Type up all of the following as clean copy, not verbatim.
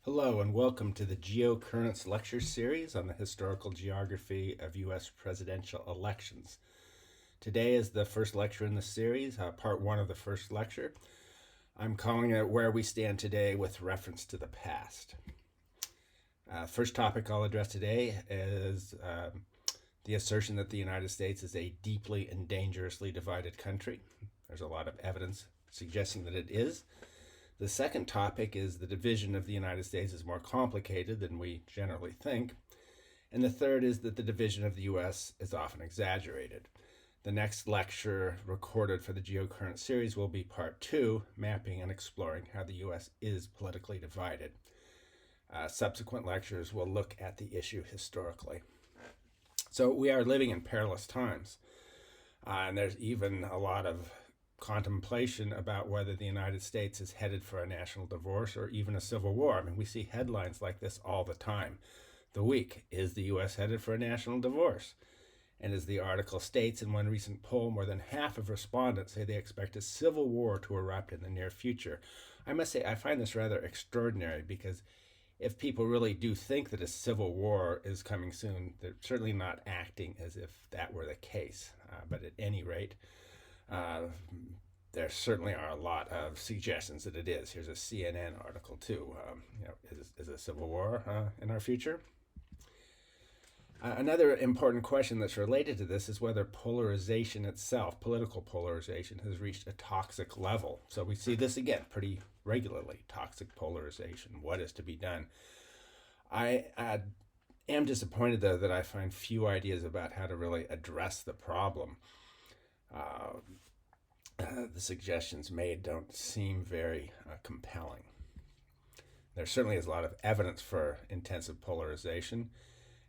Hello and welcome to the Geocurrents Lecture Series on the historical geography of U.S. presidential elections. Today is the first lecture in the series, part one of the first lecture. I'm calling it Where We Stand Today with Reference to the Past. First topic I'll address today is the assertion that the United States is a deeply and dangerously divided country. There's a lot of evidence suggesting that it is. The second topic is the division of the United States is more complicated than we generally think. And the third is that the division of the U.S. is often exaggerated. The next lecture recorded for the Geocurrent series will be part two, mapping and exploring how the U.S. is politically divided. Subsequent lectures will look at the issue historically. So we are living in perilous times. And there's even a lot of contemplation about whether the United States is headed for a national divorce or even a civil war. I mean, we see headlines like this all the time. The Week, is the U.S. headed for a national divorce? And as the article states, in one recent poll, more than half of respondents say they expect a civil war to erupt in the near future. I must say, I find this rather extraordinary because if people really do think that a civil war is coming soon, they're certainly not acting as if that were the case. But at any rate, there certainly are a lot of suggestions that it is. Here's a CNN article too. Is a civil war in our future? Another important question that's related to this is whether polarization itself, political polarization, has reached a toxic level. So we see this again pretty regularly, toxic polarization. What is to be done? I am disappointed, though, that I find few ideas about how to really address the problem. The suggestions made don't seem very compelling. There certainly is a lot of evidence for intensive polarization.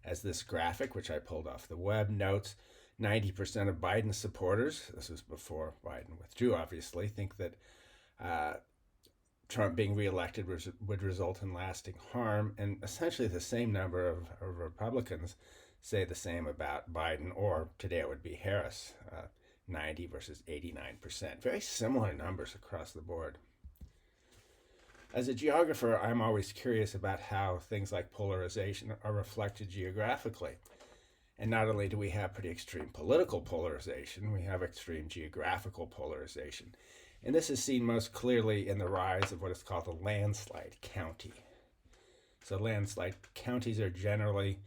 As this graphic, which I pulled off the web, notes, 90% of Biden's supporters, this was before Biden withdrew, obviously, think that Trump being reelected would result in lasting harm, and essentially the same number of Republicans say the same about Biden, or today it would be Harris, 90 versus 89%. Very similar numbers across the board. As a geographer, I'm always curious about how things like polarization are reflected geographically. And not only do we have pretty extreme political polarization, we have extreme geographical polarization. And this is seen most clearly in the rise of what is called the landslide county. So landslide counties are generally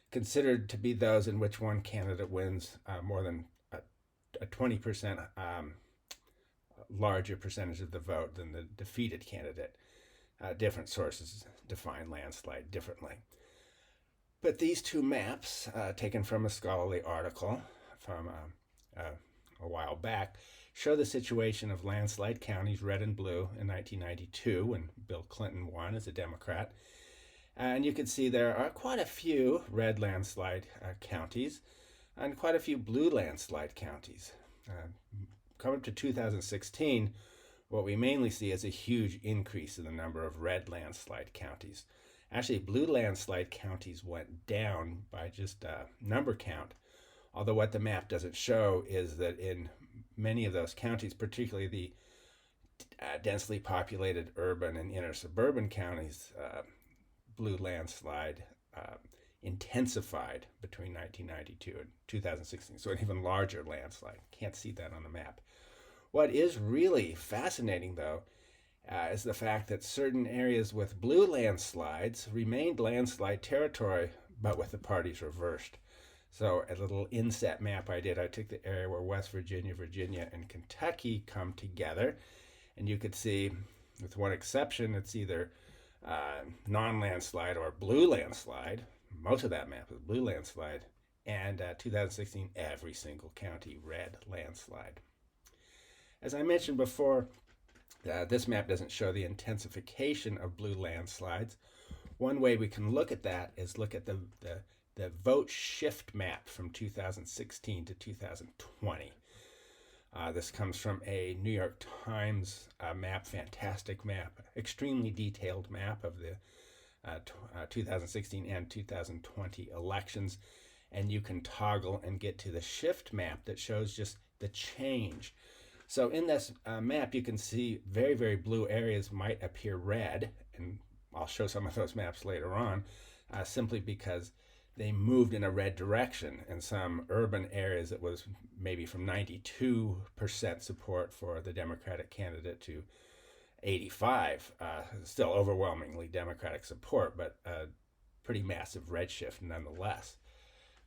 considered to be those in which one candidate wins more than a 20% larger percentage of the vote than the defeated candidate. Different sources define landslide differently. But these two maps, taken from a scholarly article from a while back, show the situation of landslide counties, red and blue, in 1992 when Bill Clinton won as a Democrat. And you can see there are quite a few red landslide counties and quite a few blue landslide counties. Coming up to 2016, what we mainly see is a huge increase in the number of red landslide counties. Actually, blue landslide counties went down by just number count, although what the map doesn't show is that in many of those counties, particularly the densely populated urban and inner suburban counties, blue landslide intensified between 1992 and 2016, so an even larger landslide. Can't see that on the map. What is really fascinating, though, is the fact that certain areas with blue landslides remained landslide territory, but with the parties reversed. So a little inset map I did, I took the area where West Virginia, Virginia, and Kentucky come together, and you could see, with one exception, it's either non-landslide or blue landslide. Most of that map is blue landslide, and 2016, every single county red landslide. As I mentioned before, this map doesn't show the intensification of blue landslides. One way we can look at that is look at the vote shift map from 2016 to 2020. This comes from a New York Times map, fantastic map, extremely detailed map of the 2016 and 2020 elections. And you can toggle and get to the shift map that shows just the change. So in this map, you can see very, very blue areas might appear red, and I'll I'll show some of those maps later on, simply because they moved in a red direction. In some urban areas, it was maybe from 92% support for the Democratic candidate to 85, still overwhelmingly Democratic support, but pretty massive redshift nonetheless.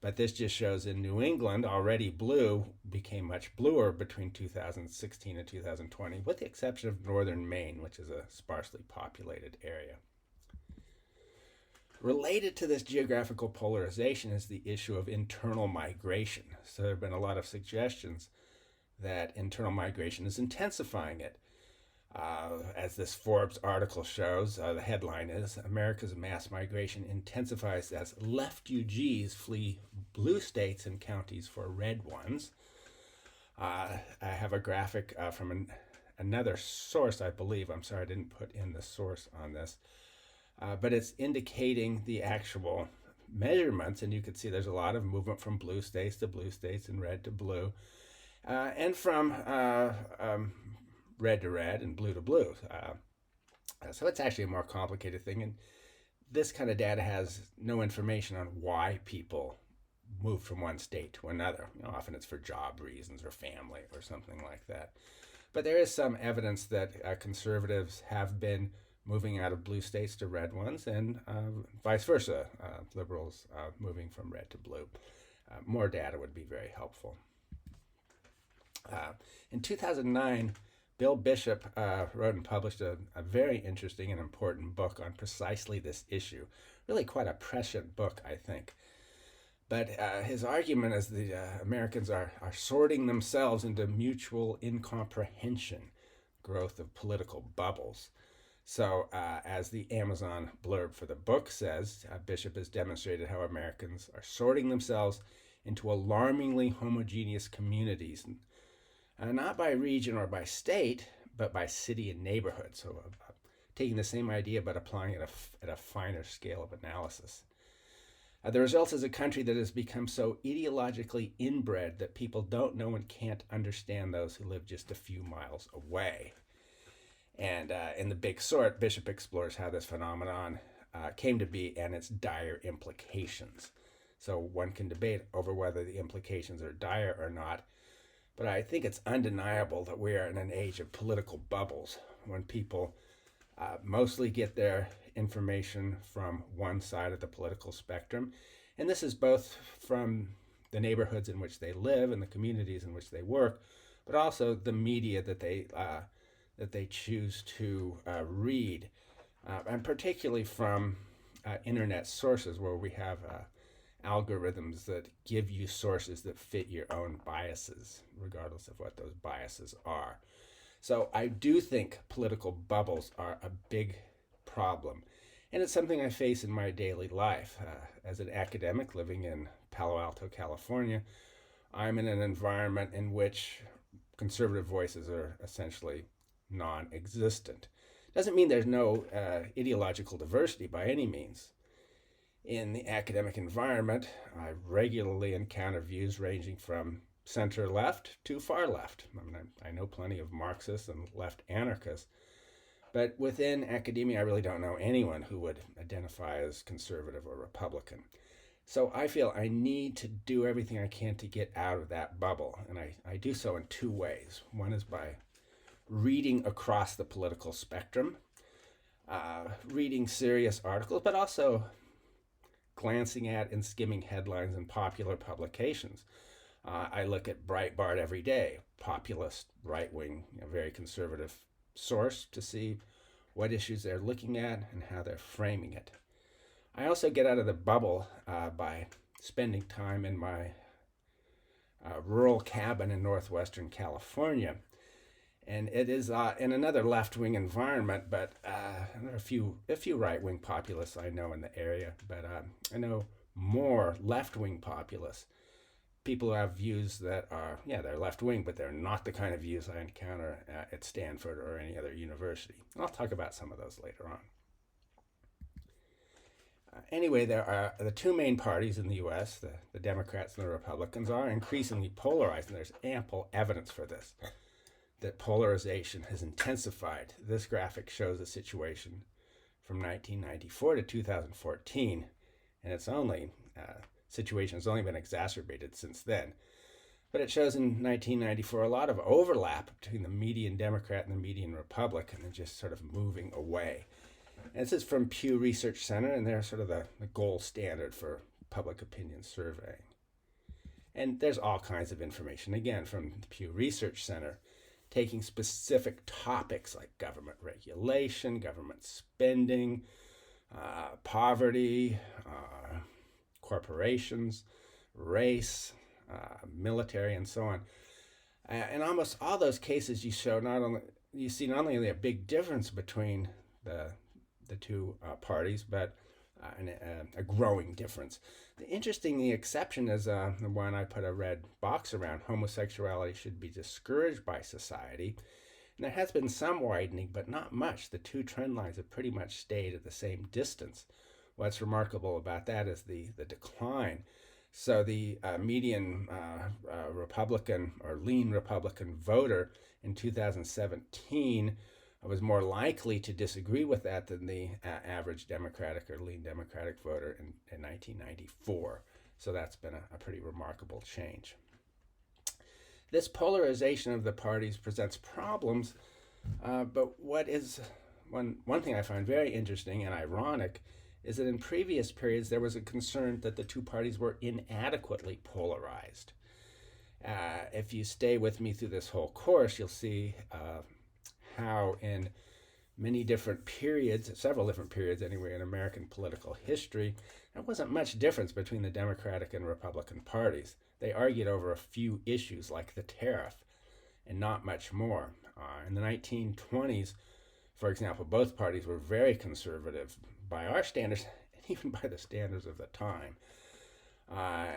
But this just shows in New England, already blue became much bluer between 2016 and 2020, with the exception of northern Maine, which is a sparsely populated area. Related to this geographical polarization is the issue of internal migration. So there have been a lot of suggestions that internal migration is intensifying it. As this Forbes article shows, the headline is, America's mass migration intensifies as left-UGs flee blue states and counties for red ones. I have a graphic from another source, I believe. I'm sorry I didn't put in the source on this. But it's indicating the actual measurements, and you can see there's a lot of movement from blue states to blue states and red to blue, and from red to red and blue to blue. So it's actually a more complicated thing, and this kind of data has no information on why people move from one state to another. Often it's for job reasons or family or something like that. But there is some evidence that conservatives have been moving out of blue states to red ones, and vice versa, liberals moving from red to blue. More data would be very helpful. In 2009, Bill Bishop wrote and published a very interesting and important book on precisely this issue. Really quite a prescient book, I think. But his argument is the Americans are sorting themselves into mutual incomprehension, growth of political bubbles. So as the Amazon blurb for the book says, Bishop has demonstrated how Americans are sorting themselves into alarmingly homogeneous communities, not by region or by state, but by city and neighborhood. So taking the same idea but applying it at a finer scale of analysis. The result is a country that has become so ideologically inbred that people don't know and can't understand those who live just a few miles away. And in The Big Sort, Bishop explores how this phenomenon came to be and its dire implications. So one can debate over whether the implications are dire or not, but I think it's undeniable that we are in an age of political bubbles when people mostly get their information from one side of the political spectrum. And this is both from the neighborhoods in which they live and the communities in which they work, but also the media that they choose to read, and particularly from internet sources where we have algorithms that give you sources that fit your own biases, regardless of what those biases are. So I do think political bubbles are a big problem. And it's something I face in my daily life. As an academic living in Palo Alto, California, I'm in an environment in which conservative voices are essentially non-existent. Doesn't mean there's no ideological diversity by any means. In the academic environment, I regularly encounter views ranging from center-left to far-left. I mean, I know plenty of Marxists and left anarchists, but within academia, I really don't know anyone who would identify as conservative or Republican. So I feel I need to do everything I can to get out of that bubble, and I do so in two ways. One is by reading across the political spectrum, reading serious articles, but also glancing at and skimming headlines in popular publications. I look at Breitbart every day, populist, right-wing, very conservative source, to see what issues they're looking at and how they're framing it. I also get out of the bubble by spending time in my rural cabin in northwestern California. And it is in another left-wing environment, but there are a few right-wing populists I know in the area, but I know more left-wing populists, people who have views that are, they're left-wing, but they're not the kind of views I encounter at Stanford or any other university. I'll talk about some of those later on. Anyway, there are the two main parties in the U.S., the Democrats and the Republicans, are increasingly polarized, and there's ample evidence for this, that polarization has intensified. This graphic shows a situation from 1994 to 2014, and it's only situation has only been exacerbated since then. But it shows in 1994 a lot of overlap between the median Democrat and the median Republican, and just sort of moving away. And this is from Pew Research Center, and they're sort of the gold standard for public opinion surveying. And there's all kinds of information, again, from the Pew Research Center, taking specific topics like government regulation, government spending, poverty, corporations, race, military, and so on. In almost all those cases, you see not only a big difference between the two parties, but a growing difference. The interesting exception is the one I put a red box around: homosexuality should be discouraged by society. And there has been some widening, but not much. The two trend lines have pretty much stayed at the same distance. What's remarkable about that is the decline. So the median Republican or lean Republican voter in 2017 was more likely to disagree with that than the average Democratic or lean Democratic voter in 1994. So that's been a pretty remarkable change. This polarization of the parties presents problems, but one thing I find very interesting and ironic is that in previous periods there was a concern that the two parties were inadequately polarized. If you stay with me through this whole course, you'll see how in many different periods, several different periods anyway, in American political history, there wasn't much difference between the Democratic and Republican parties. They argued over a few issues like the tariff and not much more. In the 1920s, for example, both parties were very conservative by our standards and even by the standards of the time.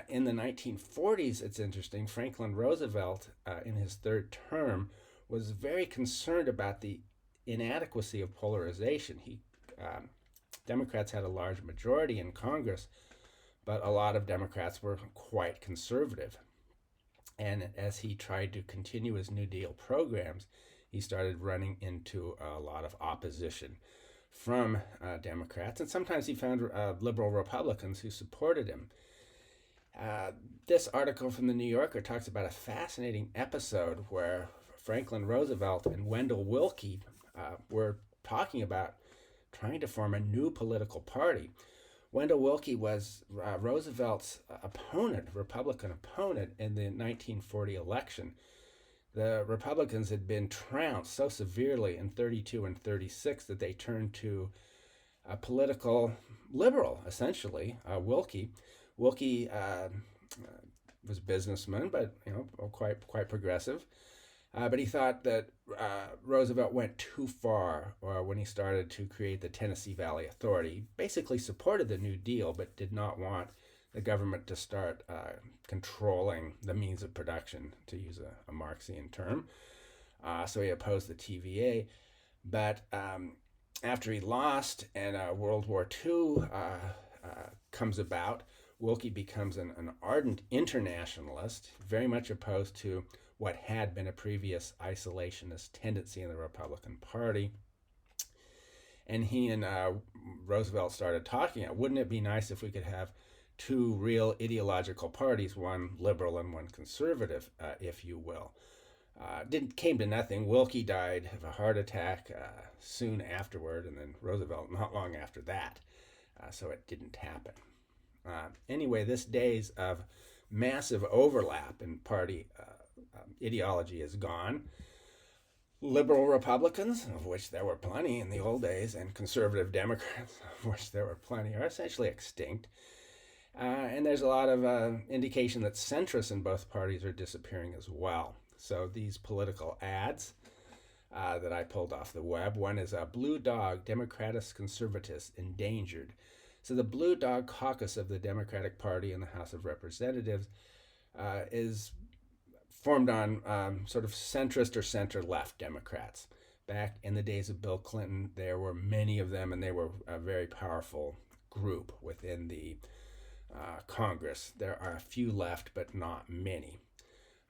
In the 1940s, it's interesting, Franklin Roosevelt, in his third term, was very concerned about the inadequacy of polarization. Democrats had a large majority in Congress, but a lot of Democrats were quite conservative. And as he tried to continue his New Deal programs, he started running into a lot of opposition from Democrats, and sometimes he found liberal Republicans who supported him. This article from the New Yorker talks about a fascinating episode where Franklin Roosevelt and Wendell Willkie were talking about trying to form a new political party. Wendell Willkie was Roosevelt's opponent, Republican opponent, in the 1940 election. The Republicans had been trounced so severely in 32 and 36 that they turned to a political liberal, essentially, Willkie. Willkie was a businessman, but quite progressive. But he thought that Roosevelt went too far when he started to create the Tennessee Valley Authority. He basically supported the New Deal, but did not want the government to start controlling the means of production, to use a Marxian term. So he opposed the TVA. But after he lost and World War II comes about, Willkie becomes an ardent internationalist, very much opposed to what had been a previous isolationist tendency in the Republican Party. And he and Roosevelt started talking about, wouldn't it be nice if we could have two real ideological parties, one liberal and one conservative, if you will. Came to nothing. Willkie died of a heart attack soon afterward, and then Roosevelt not long after that. So it didn't happen. Anyway, this days of massive overlap in party ideology is gone. Liberal Republicans, of which there were plenty in the old days, and conservative Democrats, of which there were plenty, are essentially extinct. And there's a lot of indication that centrists in both parties are disappearing as well. So these political ads that I pulled off the web, one is a Blue Dog, Democratus Conservatus, Endangered. So the Blue Dog Caucus of the Democratic Party in the House of Representatives is formed on sort of centrist or center-left Democrats. Back in the days of Bill Clinton, there were many of them, and they were a very powerful group within the Congress. There are a few left, but not many.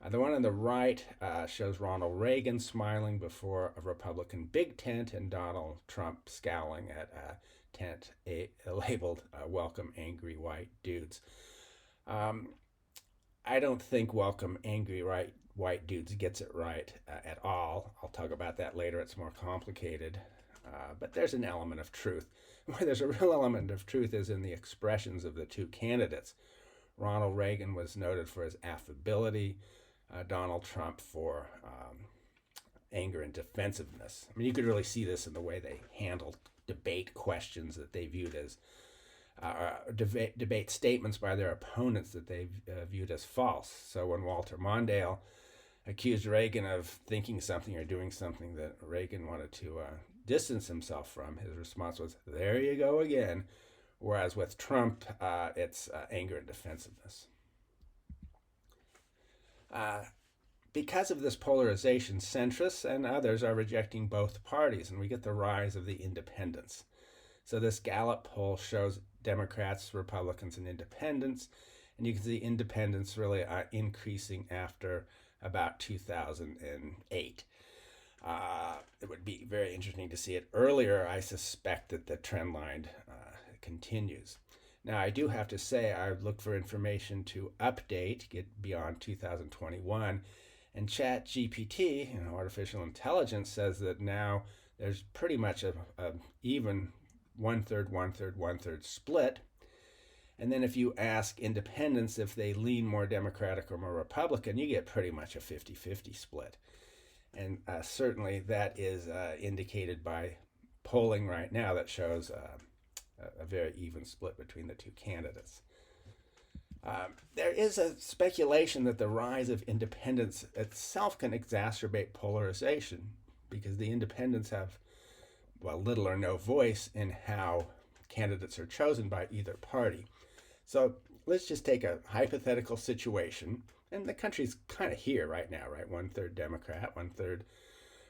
The one on the right shows Ronald Reagan smiling before a Republican big tent and Donald Trump scowling at a tent labeled Welcome Angry White Dudes. Um, I don't think Welcome Angry White Dudes gets it right at all. I'll talk about that later. It's more complicated. But there's an element of truth. Where there's a real element of truth is in the expressions of the two candidates. Ronald Reagan was noted for his affability, Donald Trump for anger and defensiveness. I mean, you could really see this in the way they handled debate questions that they viewed as debate statements by their opponents that they viewed as false. So when Walter Mondale accused Reagan of thinking something or doing something that Reagan wanted to distance himself from, his response was, "There you go again." Whereas with Trump, it's anger and defensiveness. Because of this polarization, centrists and others are rejecting both parties, and we get the rise of the independents. So this Gallup poll shows Democrats, Republicans, and independents, and you can see independents really increasing after about 2008. It would be very interesting to see it earlier. I suspect that the trend line continues. Now, I do have to say I've looked for information to update, get beyond 2021, and ChatGPT, artificial intelligence, says that now there's pretty much a even one-third, one-third, one-third split. And then if you ask independents if they lean more Democratic or more Republican, you get pretty much a 50-50 split. And certainly that is indicated by polling right now that shows a very even split between the two candidates. There is a speculation that the rise of independents itself can exacerbate polarization because the independents have, little or no voice in how candidates are chosen by either party. So let's just take a hypothetical situation, and the country's kind of here right now, right? 1/3 Democrat, 1/3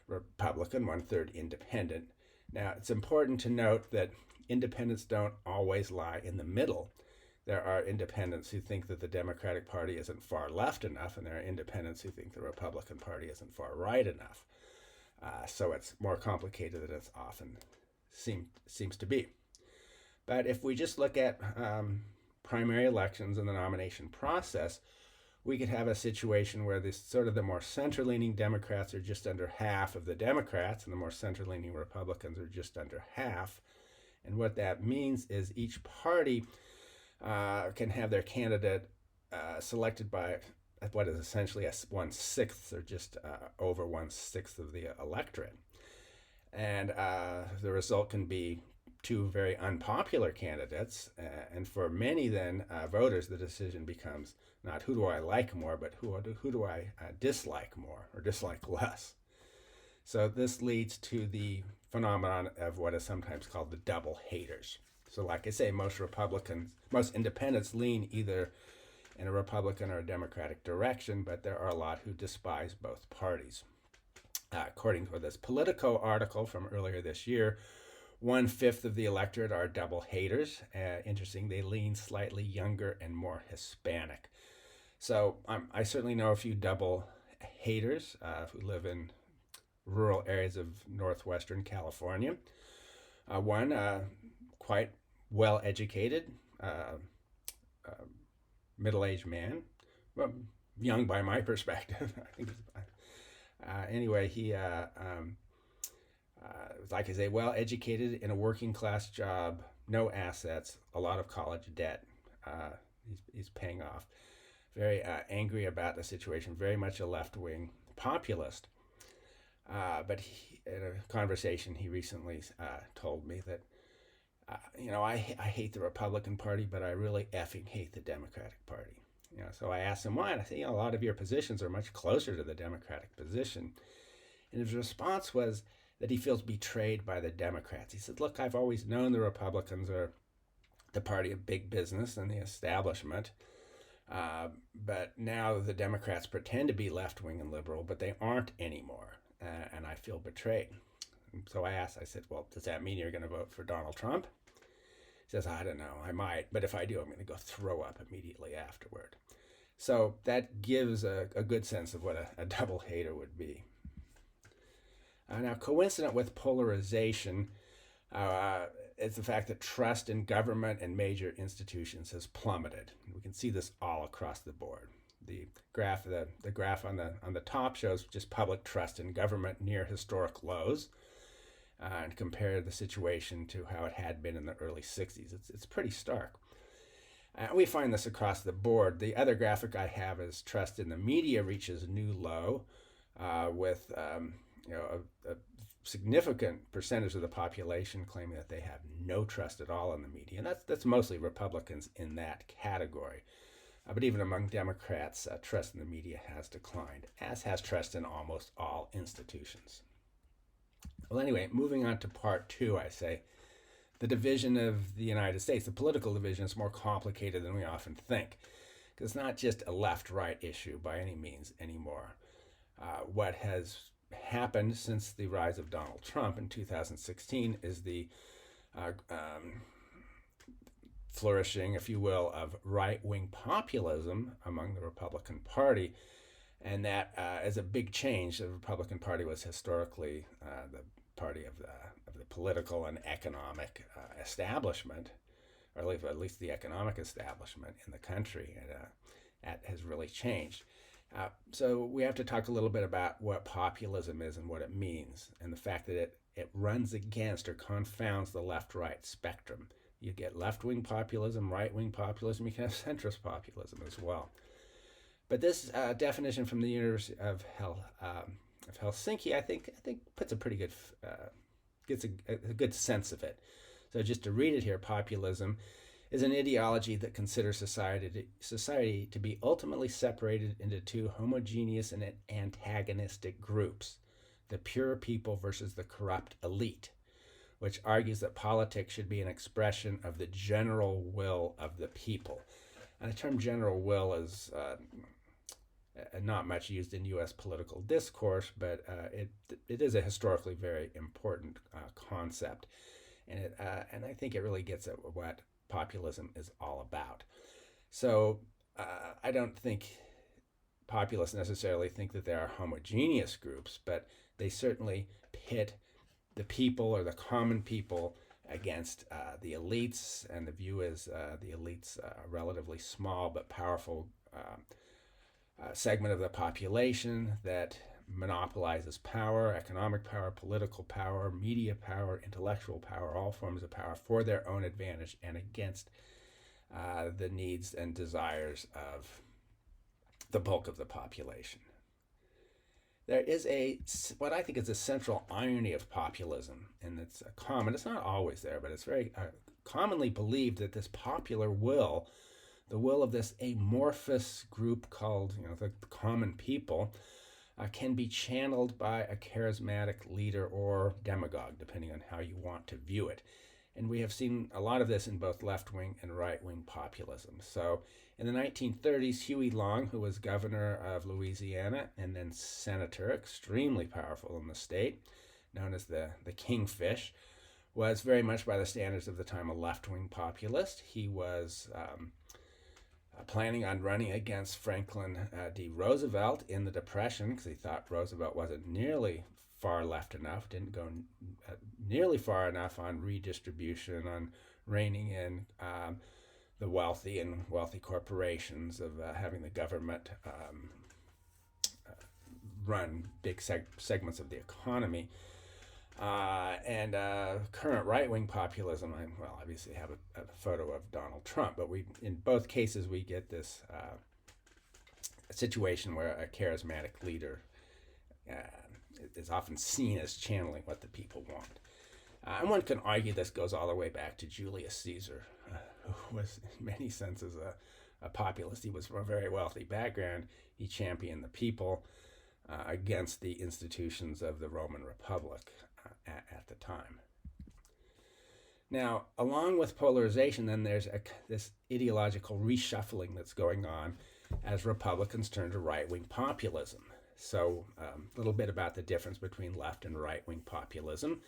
Republican, 1/3 independent. Now, it's important to note that independents don't always lie in the middle. There are independents who think that the Democratic Party isn't far left enough, and there are independents who think the Republican Party isn't far right enough. So it's more complicated than it often seems to be. But if we just look at primary elections and the nomination process, we could have a situation where the more center-leaning Democrats are just under half of the Democrats, and the more center-leaning Republicans are just under half. And what that means is each party can have their candidate selected by what is essentially a 1/6 or just over 1/6 of the electorate. And the result can be two very unpopular candidates. And for many then voters, the decision becomes not who do I like more, but who do I dislike more or dislike less. So this leads to the phenomenon of what is sometimes called the double haters. So like I say, most independents lean either in a Republican or a Democratic direction, but there are a lot who despise both parties. According to this Politico article from earlier this year, 1/5 of the electorate are double haters. Interesting, they lean slightly younger and more Hispanic. So I certainly know a few double haters who live in rural areas of northwestern California. One quite well-educated, middle-aged man, well, young by my perspective. I think. Anyway, he, like I say, well-educated in a working-class job, no assets, a lot of college debt. He's paying off. Very angry about the situation, very much a left-wing populist. But in a conversation he recently told me that, I hate the Republican Party, but I really effing hate the Democratic Party. So I asked him why, and I said, a lot of your positions are much closer to the Democratic position. And his response was that he feels betrayed by the Democrats. He said, look, I've always known the Republicans are the party of big business and the establishment. But now the Democrats pretend to be left-wing and liberal, but they aren't anymore. And I feel betrayed. So I said, well, does that mean you're going to vote for Donald Trump? He says, I don't know, I might, but if I do, I'm going to go throw up immediately afterward. So that gives a good sense of what a double hater would be. Now, coincident with polarization is the fact that trust in government and major institutions has plummeted. We can see this all across the board. The graph on the top shows just public trust in government near historic lows, and compare the situation to how it had been in the early 60s. It's pretty stark. We find this across the board. The other graphic I have is trust in the media reaches a new low, with a significant percentage of the population claiming that they have no trust at all in the media, and that's mostly Republicans in that category. But even among Democrats, trust in the media has declined, as has trust in almost all institutions. Well, anyway, moving on to part two, I say the division of the United States, the political division, is more complicated than we often think, because it's not just a left-right issue by any means anymore. What has happened since the rise of Donald Trump in 2016 is the flourishing, if you will, of right-wing populism among the Republican Party, and that is a big change. The Republican Party was historically the party of the political and economic establishment, or at least the economic establishment in the country, and that has really changed. So we have to talk a little bit about what populism is and what it means, and the fact that it runs against or confounds the left-right spectrum. You get left-wing populism, right-wing populism, you can have centrist populism as well. But this definition from the University of Helsinki, I think puts a pretty good, gets a good sense of it. So just to read it here, populism is an ideology that considers society to be ultimately separated into two homogeneous and antagonistic groups, the pure people versus the corrupt elite, which argues that politics should be an expression of the general will of the people. And the term general will is not much used in U.S. political discourse, but it is a historically very important concept, and I think it really gets at what populism is all about. So I don't think populists necessarily think that there are homogeneous groups, but they certainly pit the people or the common people against the elites, and the view is the elites a relatively small but powerful segment of the population that monopolizes power, economic power, political power, media power, intellectual power, all forms of power for their own advantage and against the needs and desires of the bulk of the population. There is what I think is a central irony of populism, and it's it's not always there, but it's very commonly believed that this popular will, the will of this amorphous group called the common people, can be channeled by a charismatic leader or demagogue, depending on how you want to view it. And we have seen a lot of this in both left-wing and right-wing populism. So in the 1930s, Huey Long, who was governor of Louisiana and then senator, extremely powerful in the state, known as the Kingfish, was very much by the standards of the time a left-wing populist. He was planning on running against Franklin D. Roosevelt in the Depression because he thought Roosevelt wasn't nearly far left enough, didn't go nearly far enough on redistribution, on reining in the wealthy and wealthy corporations, of having the government run big segments of the economy. And current right-wing populism, obviously have a photo of Donald Trump, but in both cases we get this situation where a charismatic leader is often seen as channeling what the people want. And one can argue this goes all the way back to Julius Caesar, who was in many senses a populist. He was from a very wealthy background. He championed the people against the institutions of the Roman Republic at the time. Now, along with polarization, then there's this ideological reshuffling that's going on as Republicans turn to right-wing populism. So a little bit about the difference between left and right-wing populism.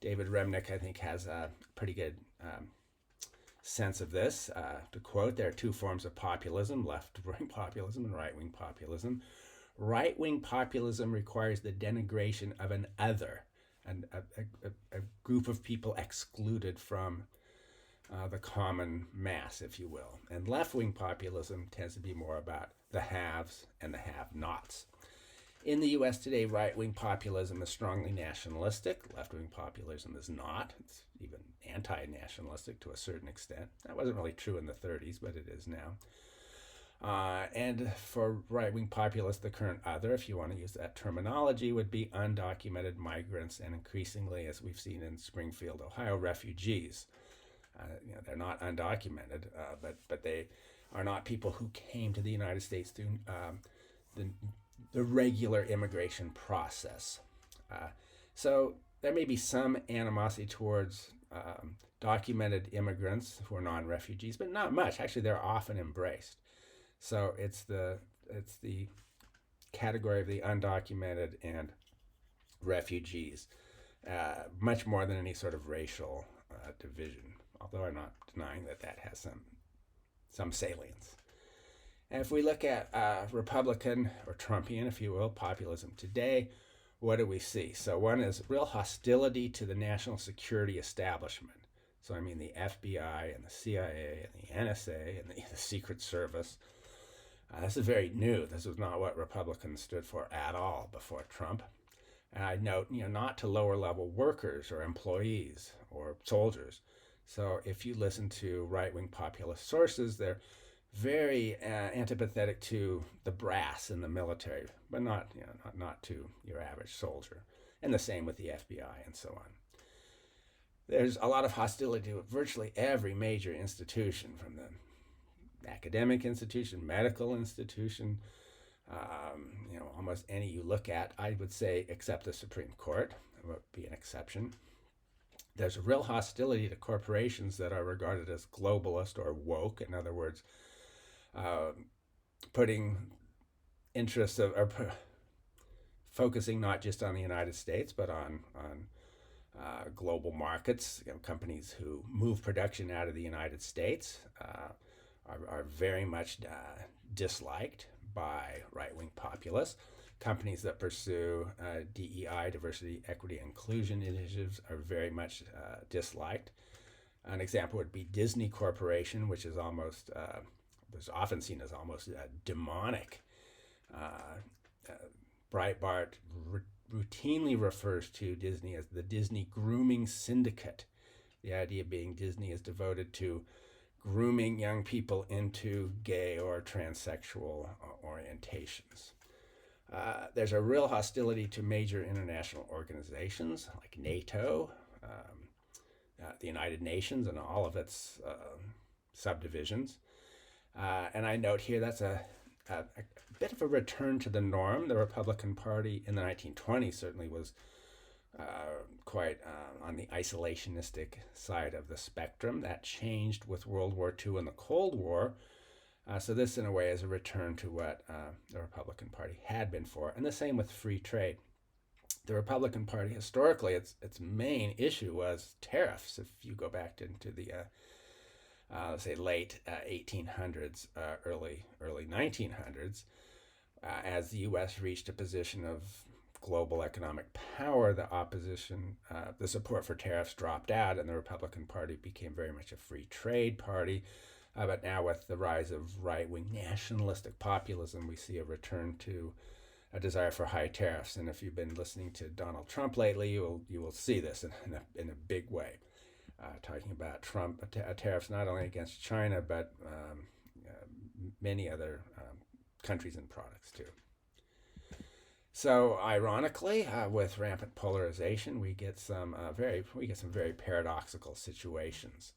David Remnick, I think, has a pretty good sense of this. To quote, there are two forms of populism: left-wing populism and right-wing populism. Right-wing populism requires the denigration of an other, and a group of people excluded from the common mass, if you will. And left-wing populism tends to be more about the haves and the have-nots. In the US today, right-wing populism is strongly nationalistic. Left-wing populism is not. It's even anti-nationalistic to a certain extent. That wasn't really true in the 30s, but it is now. And for right-wing populists, the current other, if you want to use that terminology, would be undocumented migrants and increasingly, as we've seen in Springfield, Ohio, refugees. They're not undocumented, but they are not people who came to the United States through the regular immigration process. So there may be some animosity towards documented immigrants who are non-refugees, but not much. Actually, they're often embraced. So it's the category of the undocumented and refugees, much more than any sort of racial division. Although I'm not denying that has some salience. And if we look at Republican or Trumpian, if you will, populism today, what do we see? So one is real hostility to the national security establishment. So I mean the FBI and the CIA and the NSA and the Secret Service. This is very new. This was not what Republicans stood for at all before Trump. And I note, not to lower level workers or employees or soldiers. So if you listen to right-wing populist sources, they're very antipathetic to the brass in the military, but not to your average soldier. And the same with the FBI and so on. There's a lot of hostility to virtually every major institution, from the academic institution, medical institution, almost any you look at, I would say, except the Supreme Court. That would be an exception. There's a real hostility to corporations that are regarded as globalist or woke. In other words, putting interests or focusing not just on the United States, but on global markets. Companies who move production out of the United States are very much disliked by right-wing populists. Companies that pursue DEI, diversity, equity, inclusion initiatives are very much disliked. An example would be Disney Corporation, which is was often seen as almost demonic. Breitbart routinely refers to Disney as the Disney Grooming Syndicate. The idea being Disney is devoted to grooming young people into gay or transsexual orientations. There's a real hostility to major international organizations like NATO, the United Nations, and all of its subdivisions. And I note here that's a bit of a return to the norm. The Republican Party in the 1920s certainly was quite on the isolationistic side of the spectrum. That changed with World War II and the Cold War. So this, in a way, is a return to what the Republican Party had been for. And the same with free trade. The Republican Party, historically, its main issue was tariffs. If you go back into the, let's say, late 1800s, early 1900s, as the U.S. reached a position of global economic power, the support for tariffs dropped out, and the Republican Party became very much a free trade party. But now with the rise of right-wing nationalistic populism, we see a return to a desire for high tariffs. And if you've been listening to Donald Trump lately, you will see this in a big way, talking about Trump tariffs not only against China, but many other countries and products too. So ironically, with rampant polarization, we get some very paradoxical situations.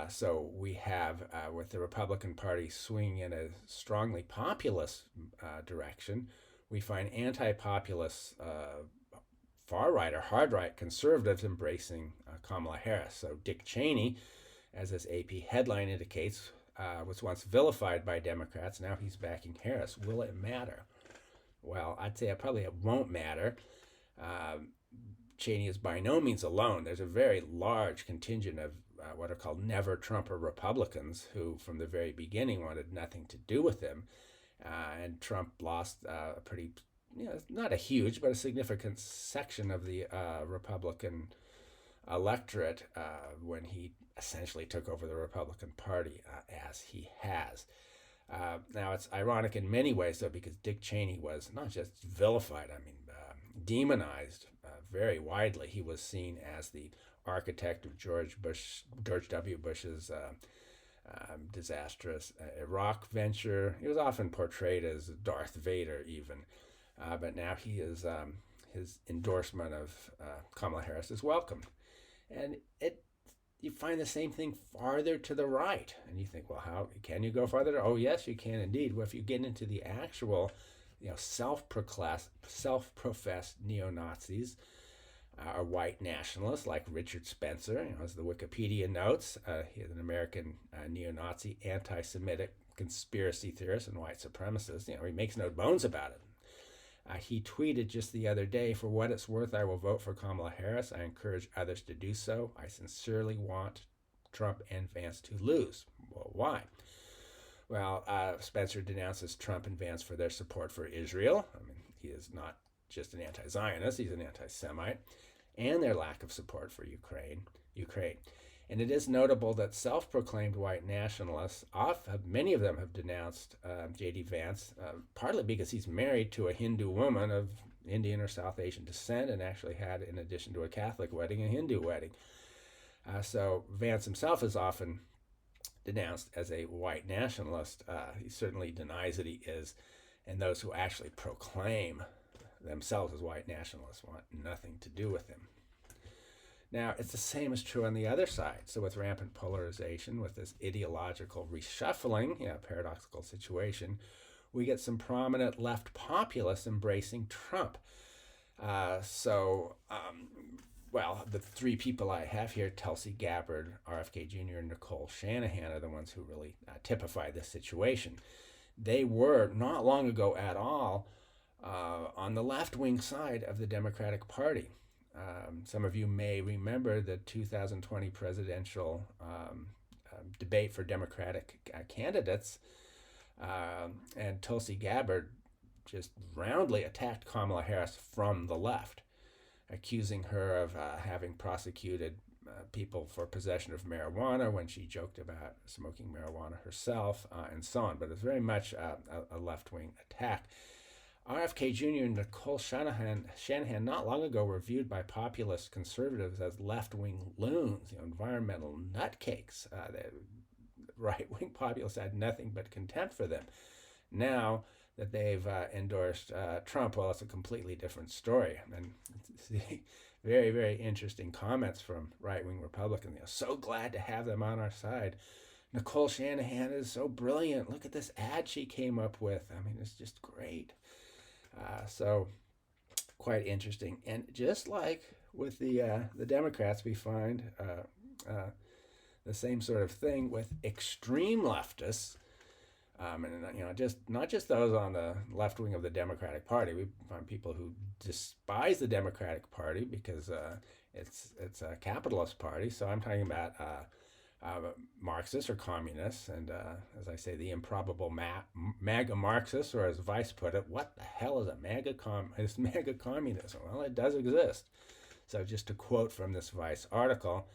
So we have, with the Republican Party swinging in a strongly populist direction, we find anti-populist far-right or hard-right conservatives embracing Kamala Harris. So Dick Cheney, as this AP headline indicates, was once vilified by Democrats. Now he's backing Harris. Will it matter? Well, I'd say it won't matter. Cheney is by no means alone. There's a very large contingent of what are called never Trumper Republicans, who from the very beginning wanted nothing to do with him. And Trump lost a pretty, not a huge, but a significant section of the Republican electorate when he essentially took over the Republican Party as he has. Now, it's ironic in many ways, though, because Dick Cheney was not just vilified, demonized very widely. He was seen as the architect of George W. Bush's disastrous Iraq venture. He was often portrayed as Darth Vader, even. But now his endorsement of Kamala Harris is welcomed. And you find the same thing farther to the right. And you think, well, how can you go farther? Oh, yes, you can indeed. Well, if you get into the actual, self-professed neo-Nazis, are white nationalists like Richard Spencer, as the Wikipedia notes. He's an American neo-Nazi, anti-Semitic conspiracy theorist and white supremacist. He makes no bones about it. He tweeted just the other day, "For what it's worth, I will vote for Kamala Harris. I encourage others to do so. I sincerely want Trump and Vance to lose." Well, why? Well, Spencer denounces Trump and Vance for their support for Israel. He is not just an anti-Zionist, he's an anti-Semite, and their lack of support for Ukraine. And it is notable that self-proclaimed white nationalists, many of them have denounced J.D. Vance, partly because he's married to a Hindu woman of Indian or South Asian descent and actually had, in addition to a Catholic wedding, a Hindu wedding. So Vance himself is often denounced as a white nationalist. He certainly denies that he is, and those who actually proclaim themselves as white nationalists want nothing to do with him. Now, it's the same is true on the other side. So with rampant polarization, with this ideological reshuffling, paradoxical situation, we get some prominent left populists embracing Trump. The three people I have here, Tulsi Gabbard, RFK Jr., and Nicole Shanahan, are the ones who really typify this situation. They were not long ago at all on the left-wing side of the Democratic Party. Some of you may remember the 2020 presidential debate for Democratic candidates, and Tulsi Gabbard just roundly attacked Kamala Harris from the left, accusing her of having prosecuted people for possession of marijuana when she joked about smoking marijuana herself, and so on. But it's very much a left-wing attack. RFK Jr. and Nicole Shanahan not long ago were viewed by populist conservatives as left-wing loons, environmental nutcakes. The right-wing populists had nothing but contempt for them. Now that they've endorsed Trump, well, it's a completely different story. And very, very interesting comments from right-wing Republicans. So glad to have them on our side. Nicole Shanahan is so brilliant. Look at this ad she came up with. It's just great. So quite interesting. And just like with the Democrats, we find the same sort of thing with extreme leftists. Not just those on the left wing of the Democratic Party. We find people who despise the Democratic Party because it's a capitalist party. So I'm talking about Marxists or communists, and as I say, the improbable MAGA Marxists, or as Vice put it, what the hell is MAGA communism? Well, it does exist. So just to quote from this Vice article,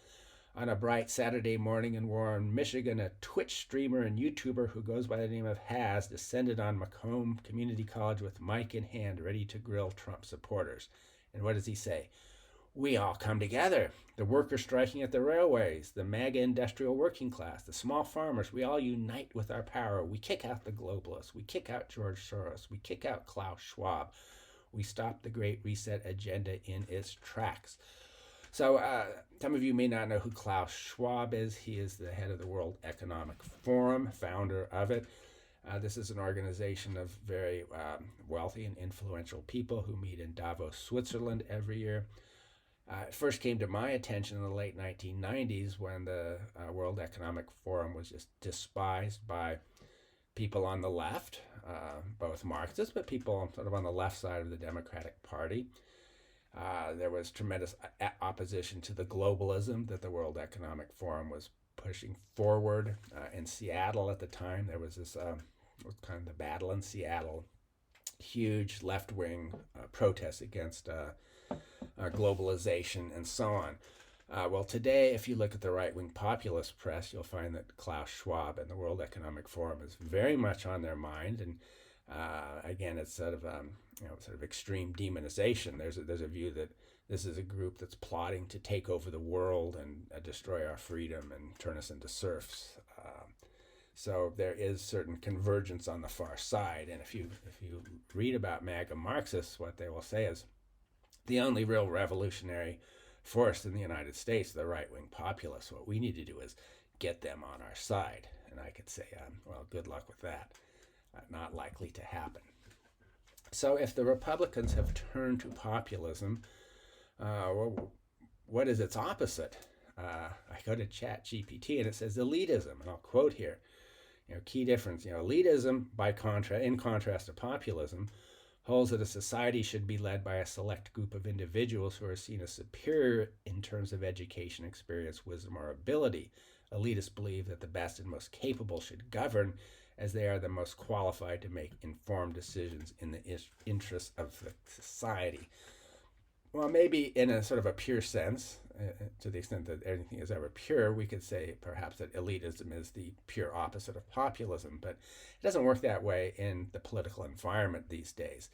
on a bright Saturday morning in Warren, Michigan, a Twitch streamer and YouTuber who goes by the name of Haz descended on Macomb Community College with mic in hand, ready to grill Trump supporters. And what does he say? We all come together. The workers striking at the railways, the MAGA industrial working class, the small farmers, we all unite with our power. We kick out the globalists. We kick out George Soros. We kick out Klaus Schwab. We stop the Great Reset agenda in its tracks. So some of you may not know who Klaus Schwab is. He is the head of the World Economic Forum, founder of it. This is an organization of very wealthy and influential people who meet in Davos, Switzerland every year. It first came to my attention in the late 1990s when the World Economic Forum was just despised by people on the left, both Marxists, but people sort of on the left side of the Democratic Party. There was tremendous opposition to the globalism that the World Economic Forum was pushing forward. In Seattle at the time, there was this kind of the battle in Seattle, huge left wing protests against globalization and so on. Well, today, if you look at the right wing populist press, you'll find that Klaus Schwab and the World Economic Forum is very much on their mind. And again, it's sort of extreme demonization. There's a view that this is a group that's plotting to take over the world and destroy our freedom and turn us into serfs. So there is certain convergence on the far side. And if you read about MAGA Marxists, what they will say is the only real revolutionary force in the United States, the right-wing populists. What we need to do is get them on our side. And I could say, well, good luck with that. Not likely to happen. So if the Republicans have turned to populism, well, what is its opposite? I go to ChatGPT and it says elitism, and I'll quote here. Key difference. Elitism, in contrast to populism, holds that a society should be led by a select group of individuals who are seen as superior in terms of education, experience, wisdom, or ability. Elitists believe that the best and most capable should govern, as they are the most qualified to make informed decisions in the interests of the society. Well, maybe in a sort of a pure sense, to the extent that anything is ever pure, we could say perhaps that elitism is the pure opposite of populism, but it doesn't work that way in the political environment these days.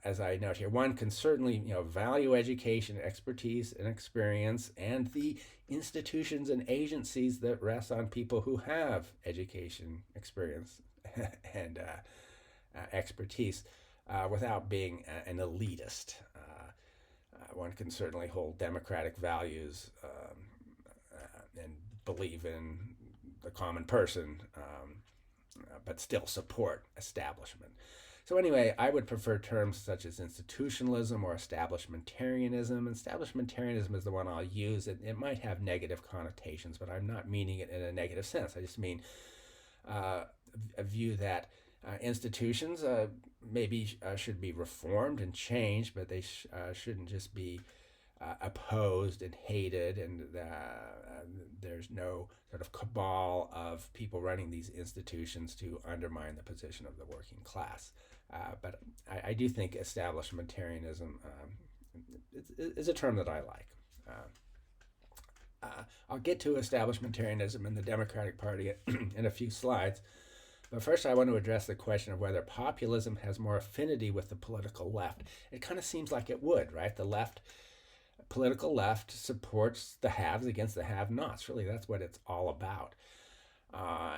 As I note here, one can certainly value education, expertise, and experience, and the institutions and agencies that rest on people who have education, experience, and expertise without being an elitist. One can certainly hold democratic values and believe in the common person, but still support establishment. So anyway, I would prefer terms such as institutionalism or establishmentarianism. Establishmentarianism is the one I'll use. It might have negative connotations, but I'm not meaning it in a negative sense. I just mean a view that institutions maybe should be reformed and changed, but they shouldn't just be opposed and hated, and there's no sort of cabal of people running these institutions to undermine the position of the working class. But I do think establishmentarianism is a term that I like. I'll get to establishmentarianism in the Democratic Party in a few slides. But first, I want to address the question of whether populism has more affinity with the political left. It kind of seems like it would, right? The political left supports the haves against the have-nots. Really, that's what it's all about.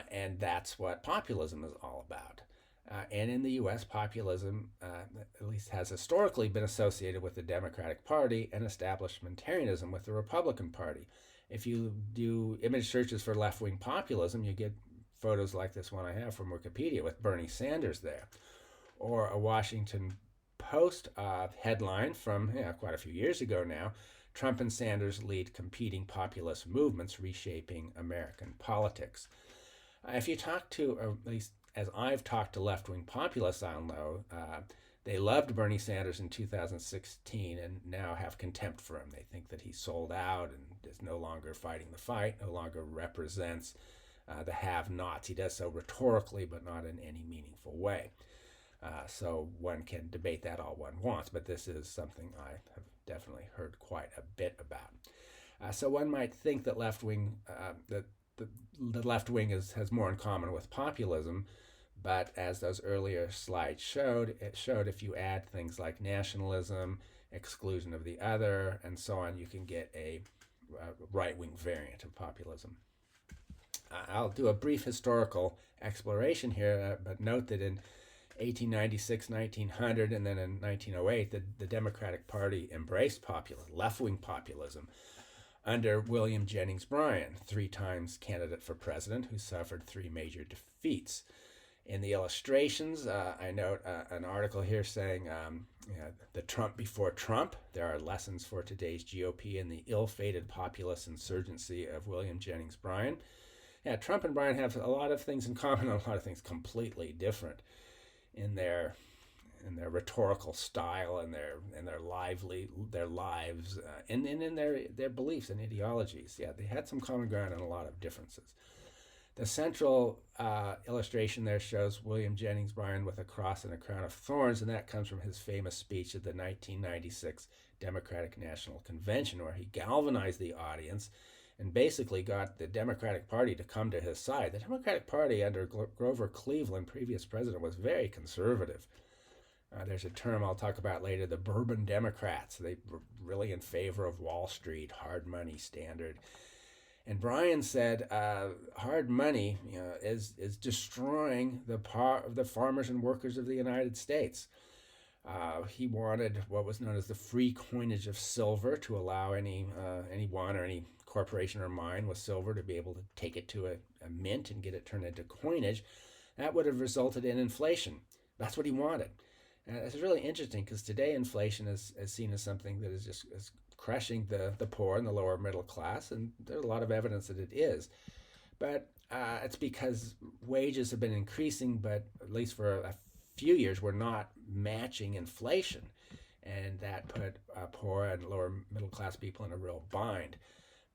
And that's what populism is all about. And in the U.S., populism, at least has historically been associated with the Democratic Party, and establishmentarianism with the Republican Party. If you do image searches for left-wing populism, you get photos like this one I have from Wikipedia with Bernie Sanders there, or a Washington Post headline from quite a few years ago now: Trump and Sanders lead competing populist movements reshaping American politics. If you talk to, or at least as I've talked to left-wing populists, I'll know they loved Bernie Sanders in 2016 and now have contempt for him. They think that he sold out and is no longer fighting the fight, no longer represents the have-nots. He does so rhetorically, but not in any meaningful way. So one can debate that all one wants, but this is something I have definitely heard quite a bit about. So one might think that the left wing has more in common with populism, but as those earlier slides showed, if you add things like nationalism, exclusion of the other, and so on, you can get a right-wing variant of populism. I'll do a brief historical exploration here, but note that in 1896, 1900, and then in 1908, the Democratic Party embraced left-wing populism under William Jennings Bryan, 3 times candidate for president, who suffered 3 major defeats. In the illustrations, I note an article here saying the Trump before Trump. There are lessons for today's GOP in the ill-fated populist insurgency of William Jennings Bryan. Yeah, Trump and Bryan have a lot of things in common and a lot of things completely different in their in their rhetorical style and their lives and in their beliefs and ideologies. Yeah, they had some common ground and a lot of differences. The central illustration there shows William Jennings Bryan with a cross and a crown of thorns, and that comes from his famous speech at the 1996 Democratic National Convention, where he galvanized the audience and basically got the Democratic Party to come to his side. The Democratic Party under Grover Cleveland, previous president, was very conservative. There's a term I'll talk about later, the Bourbon Democrats. They were really in favor of Wall Street, hard money standard. And Bryan said, hard money is destroying the farmers and workers of the United States. He wanted what was known as the free coinage of silver to allow anyone or any corporation or mine with silver to be able to take it to a mint and get it turned into coinage. That would have resulted in inflation. That's what he wanted. And it's really interesting because today inflation is seen as something that is just crushing the poor and the lower middle class, and there's a lot of evidence that it is. But it's because wages have been increasing, but at least for a few years, we're not matching inflation. And that put poor and lower middle class people in a real bind.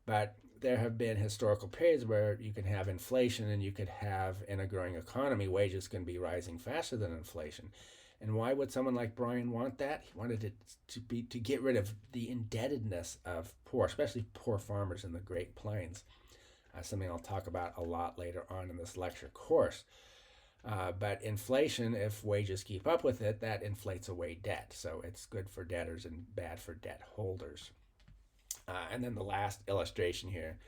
But there have been historical periods where you can have inflation and you could have, in a growing economy, wages can be rising faster than inflation. And why would someone like Bryan want that? He wanted it to get rid of the indebtedness of poor, especially poor farmers in the Great Plains. Something I'll talk about a lot later on in this lecture course. But inflation, if wages keep up with it, that inflates away debt. So it's good for debtors and bad for debt holders. And then the last illustration here,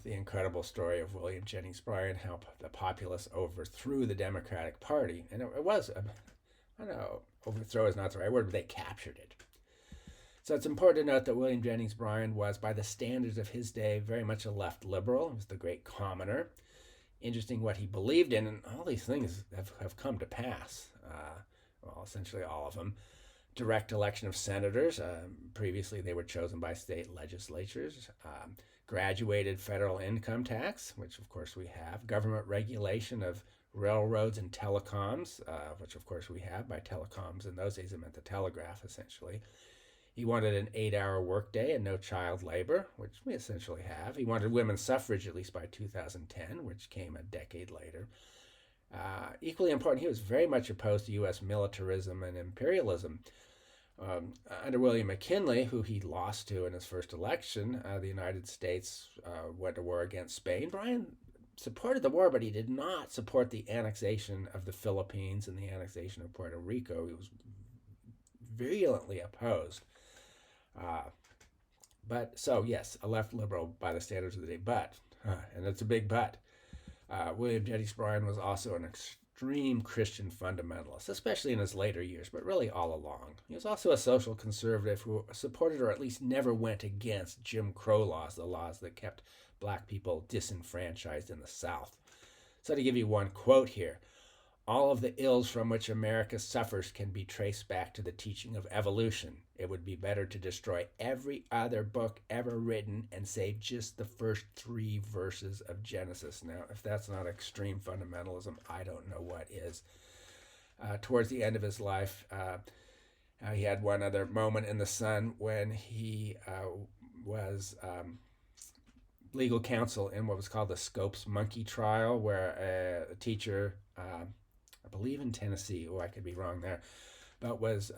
the incredible story of William Jennings Bryan, how the populace overthrew the Democratic Party. And it was, I don't know, overthrow is not the right word, but they captured it. So it's important to note that William Jennings Bryan was, by the standards of his day, very much a left liberal. He was the great commoner. Interesting what he believed in, and all these things have come to pass. Well, essentially all of them. Direct election of senators. Previously, they were chosen by state legislatures. Graduated federal income tax, which of course we have. Government regulation of railroads and telecoms, which of course we have. By telecoms in those days it meant the telegraph, essentially. He wanted an 8-hour workday and no child labor, which we essentially have. He wanted women's suffrage at least by 2010, which came a decade later. Equally important, he was very much opposed to U.S. militarism and imperialism. Under William McKinley, who he lost to in his first election, the United States went to war against Spain. Bryan supported the war, but he did not support the annexation of the Philippines and the annexation of Puerto Rico. He was virulently opposed. But so, yes, a left liberal by the standards of the day, but, and it's a big but, William Jennings Bryan was also an extreme Christian fundamentalist, especially in his later years, but really all along. He was also a social conservative who supported or at least never went against Jim Crow laws, the laws that kept black people disenfranchised in the South. So to give you one quote here, all of the ills from which America suffers can be traced back to the teaching of evolution. It would be better to destroy every other book ever written and save just the first 3 verses of Genesis. Now, if that's not extreme fundamentalism, I don't know what is. Towards the end of his life, he had one other moment in the sun when he was legal counsel in what was called the Scopes Monkey trial, where a teacher, I believe in Tennessee, I could be wrong there, but was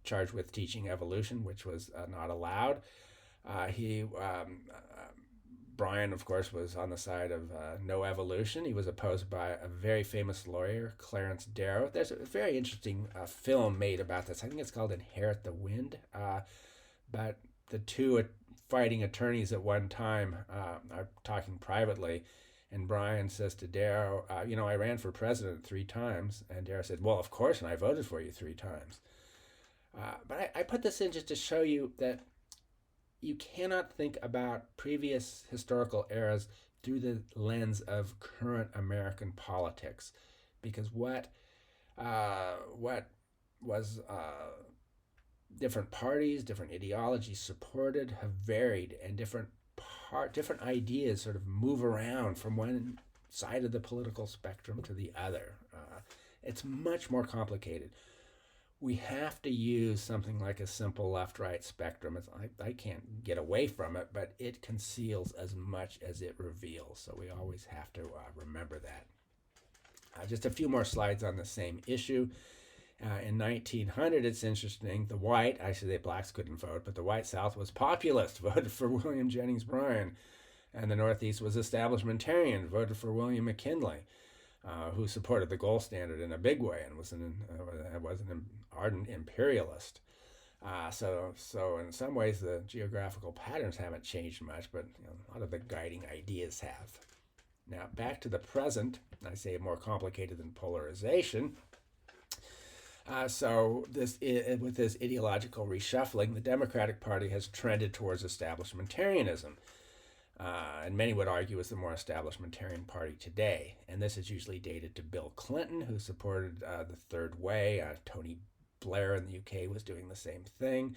charged with teaching evolution, which was not allowed. Bryan, of course, was on the side of no evolution. He was opposed by a very famous lawyer, Clarence Darrow. There's a very interesting film made about this. I think it's called Inherit the Wind. But the two fighting attorneys at one time are talking privately, and Bryan says to Darrow, I ran for president 3 times. And Darrow said, well, of course, and I voted for you 3 times. But I put this in just to show you that you cannot think about previous historical eras through the lens of current American politics, because what was different parties, different ideologies supported have varied, and different ideas sort of move around from one side of the political spectrum to the other. It's much more complicated. We have to use something like a simple left-right spectrum. I can't get away from it, but it conceals as much as it reveals. So we always have to remember that. Just a few more slides on the same issue. In 1900, it's interesting, actually the blacks couldn't vote, but the white South was populist, voted for William Jennings Bryan. And the Northeast was establishmentarian, voted for William McKinley, who supported the gold standard in a big way and was an ardent imperialist. So in some ways, the geographical patterns haven't changed much, but a lot of the guiding ideas have. Now, back to the present, I say more complicated than polarization. With this ideological reshuffling, the Democratic Party has trended towards establishmentarianism. And many would argue is the more establishmentarian party today. And this is usually dated to Bill Clinton, who supported the Third Way. Tony Blair in the UK was doing the same thing,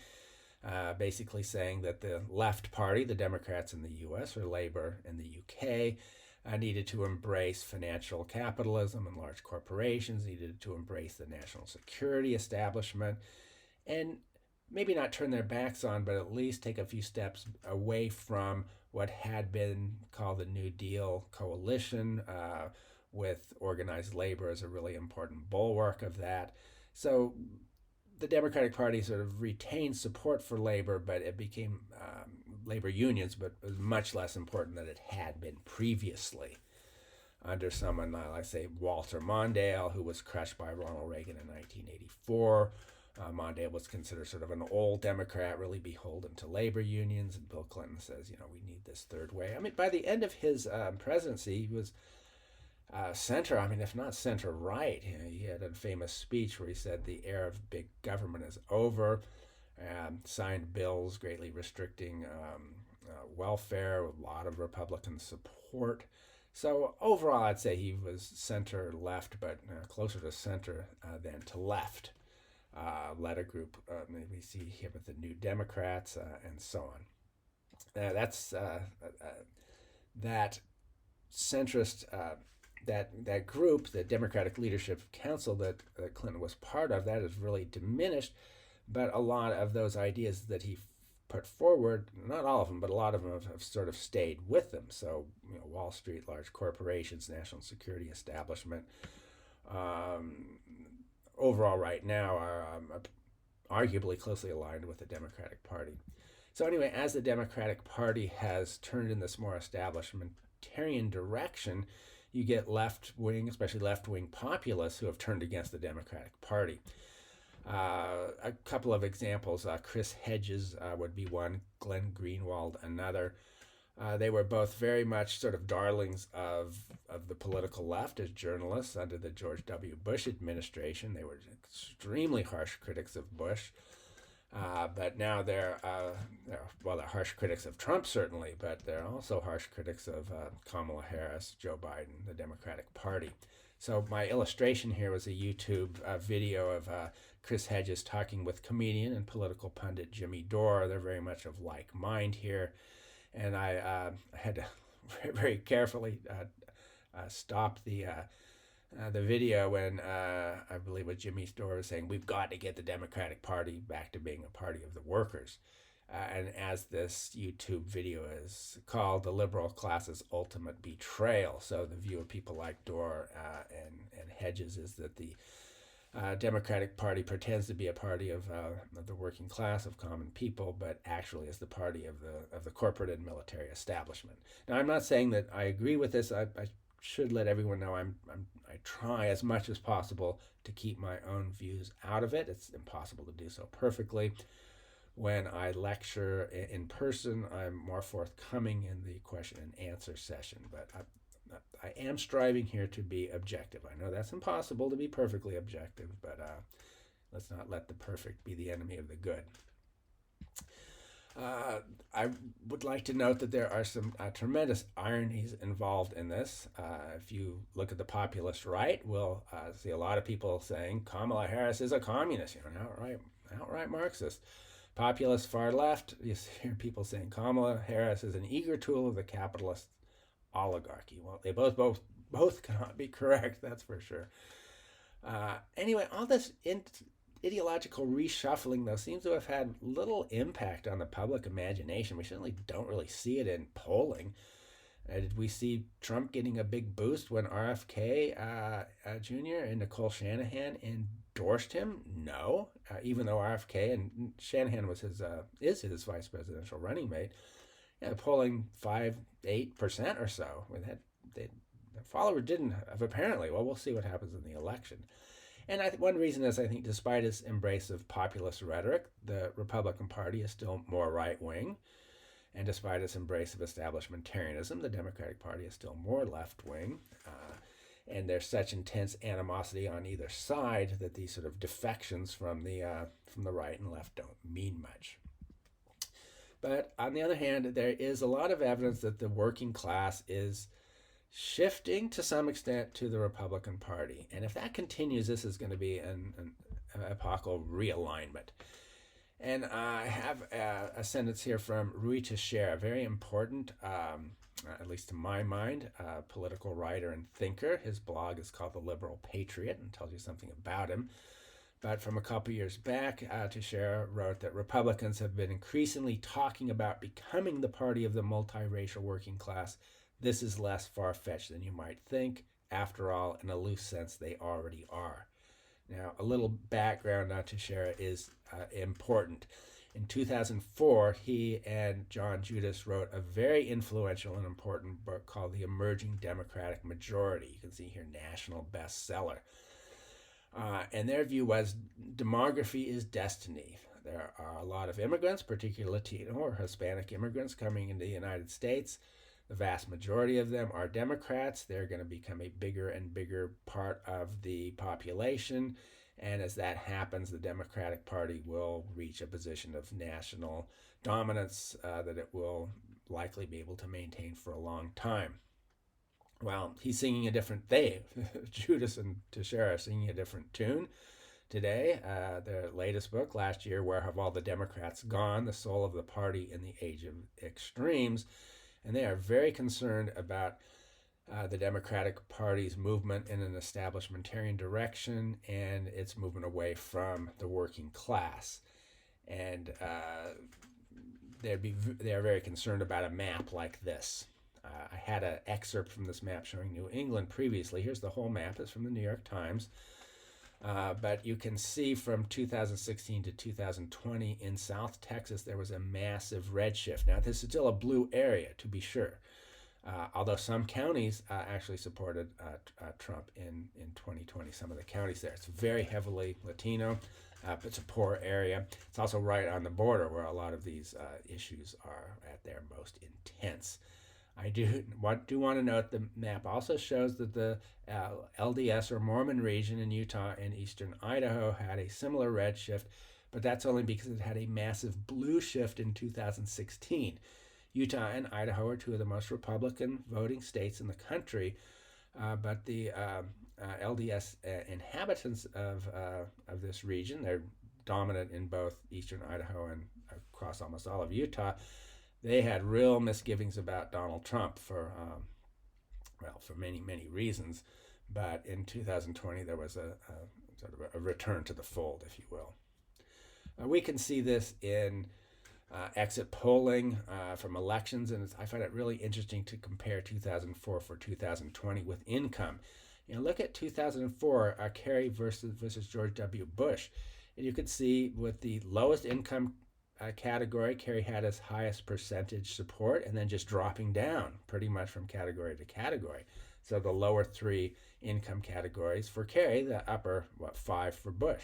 basically saying that the left party, the Democrats in the US or Labour in the UK, needed to embrace financial capitalism and large corporations, needed to embrace the national security establishment, and maybe not turn their backs on, but at least take a few steps away from what had been called the New Deal coalition, with organized labor as a really important bulwark of that. So the Democratic Party sort of retained support for labor, but it became labor unions, but it was much less important than it had been previously under someone like, say, Walter Mondale, who was crushed by Ronald Reagan in 1984. Mondale was considered sort of an old Democrat, really beholden to labor unions, and Bill Clinton says, we need this third way. I mean, by the end of his presidency, he was center, if not center-right. He had a famous speech where he said the era of big government is over, signed bills greatly restricting welfare with a lot of Republican support. So overall, I'd say he was center-left, but closer to center than to left. Led a group, we see here with the New Democrats and so on. That centrist, that group, the Democratic Leadership Council that Clinton was part of, that has really diminished. But a lot of those ideas that he put forward, not all of them, but a lot of them have sort of stayed with them. So, Wall Street, large corporations, national security establishment, overall right now are arguably closely aligned with the Democratic Party. So anyway, as the Democratic Party has turned in this more establishmentarian direction, you get left-wing, especially left-wing populists who have turned against the Democratic Party. A couple of examples, Chris Hedges would be one, Glenn Greenwald another. They were both very much sort of darlings of the political left as journalists under the George W. Bush administration. They were extremely harsh critics of Bush. But now they're harsh critics of Trump, certainly, but they're also harsh critics of Kamala Harris, Joe Biden, the Democratic Party. So my illustration here was a YouTube video of Chris Hedges talking with comedian and political pundit Jimmy Dore. They're very much of like mind here. And I had to very carefully stop the video when I believe what Jimmy Dore was saying, we've got to get the Democratic Party back to being a party of the workers. And as this YouTube video is called, the liberal class's ultimate betrayal. So the view of people like Dore and Hedges is that the Democratic Party pretends to be a party of the working class, of common people, but actually is the party of the corporate and military establishment. Now, I'm not saying that I agree with this. I should let everyone know I try as much as possible to keep my own views out of it. It's impossible to do so perfectly. When I lecture in person, I'm more forthcoming in the question and answer session, but I am striving here to be objective. I know that's impossible to be perfectly objective, but let's not let the perfect be the enemy of the good. I would like to note that there are some tremendous ironies involved in this. If you look at the populist right, we'll see a lot of people saying Kamala Harris is a communist, an outright Marxist. Populist far left, you hear people saying Kamala Harris is an eager tool of the capitalist oligarchy. Well, they both cannot be correct, that's for sure. Anyway, all this ideological reshuffling, though, seems to have had little impact on the public imagination. We certainly don't really see it in polling. Did we see Trump getting a big boost when RFK Jr. and Nicole Shanahan endorsed him? No, even though RFK and Shanahan was his is his vice presidential running mate. Yeah, polling 5-8% or so. With that, the followers didn't have apparently. Well, we'll see what happens in the election. And one reason is I think, despite its embrace of populist rhetoric, the Republican Party is still more right wing. And despite its embrace of establishmentarianism, the Democratic Party is still more left wing. And there's such intense animosity on either side that these sort of defections from the right and left don't mean much. But on the other hand, there is a lot of evidence that the working class is shifting to some extent to the Republican Party. And if that continues, this is going to be an epochal realignment. And I have a sentence here from Rui Teixeira, a very important, at least to my mind, political writer and thinker. His blog is called The Liberal Patriot and tells you something about him. But from a couple years back, Teixeira wrote that Republicans have been increasingly talking about becoming the party of the multiracial working class. This is less far-fetched than you might think. After all, in a loose sense, they already are. Now, a little background on Teixeira is important. In 2004, he and John Judas wrote a very influential and important book called The Emerging Democratic Majority. You can see here, national bestseller. And their view was demography is destiny. There are a lot of immigrants, particularly Latino or Hispanic immigrants, coming into the United States. The vast majority of them are Democrats. They're going to become a bigger and bigger part of the population. And as that happens, the Democratic Party will reach a position of national dominance that it will likely be able to maintain for a long time. Well, he's singing a different thing. Judas and Teixeira are singing a different tune today. Their latest book, last year, Where Have All the Democrats Gone? The Soul of the Party in the Age of Extremes. And they are very concerned about the Democratic Party's movement in an establishmentarian direction and its movement away from the working class. And they are very concerned about a map like this. I had an excerpt from this map showing New England previously. Here's the whole map. It's from the New York Times. But you can see from 2016 to 2020 in South Texas, there was a massive red shift. Now, this is still a blue area, to be sure. Although some counties actually supported Trump in 2020, some of the counties there. It's very heavily Latino. It's a poor area. It's also right on the border where a lot of these issues are at their most intense. I do want to note the map also shows that the LDS or Mormon region in Utah and eastern Idaho had a similar red shift, but that's only because it had a massive blue shift in 2016. Utah and Idaho are two of the most Republican voting states in the country, but the LDS inhabitants of this region, they're dominant in both eastern Idaho and across almost all of Utah. They had real misgivings about Donald Trump for many, many reasons. But in 2020, there was a sort of a return to the fold, if you will. We can see this in exit polling from elections, and I find it really interesting to compare 2004 for 2020 with income. Look at 2004, Kerry versus George W. Bush. And you could see with the lowest income category, Kerry had his highest percentage support and then just dropping down pretty much from category to category. So the lower three income categories for Kerry, the upper 5 for Bush.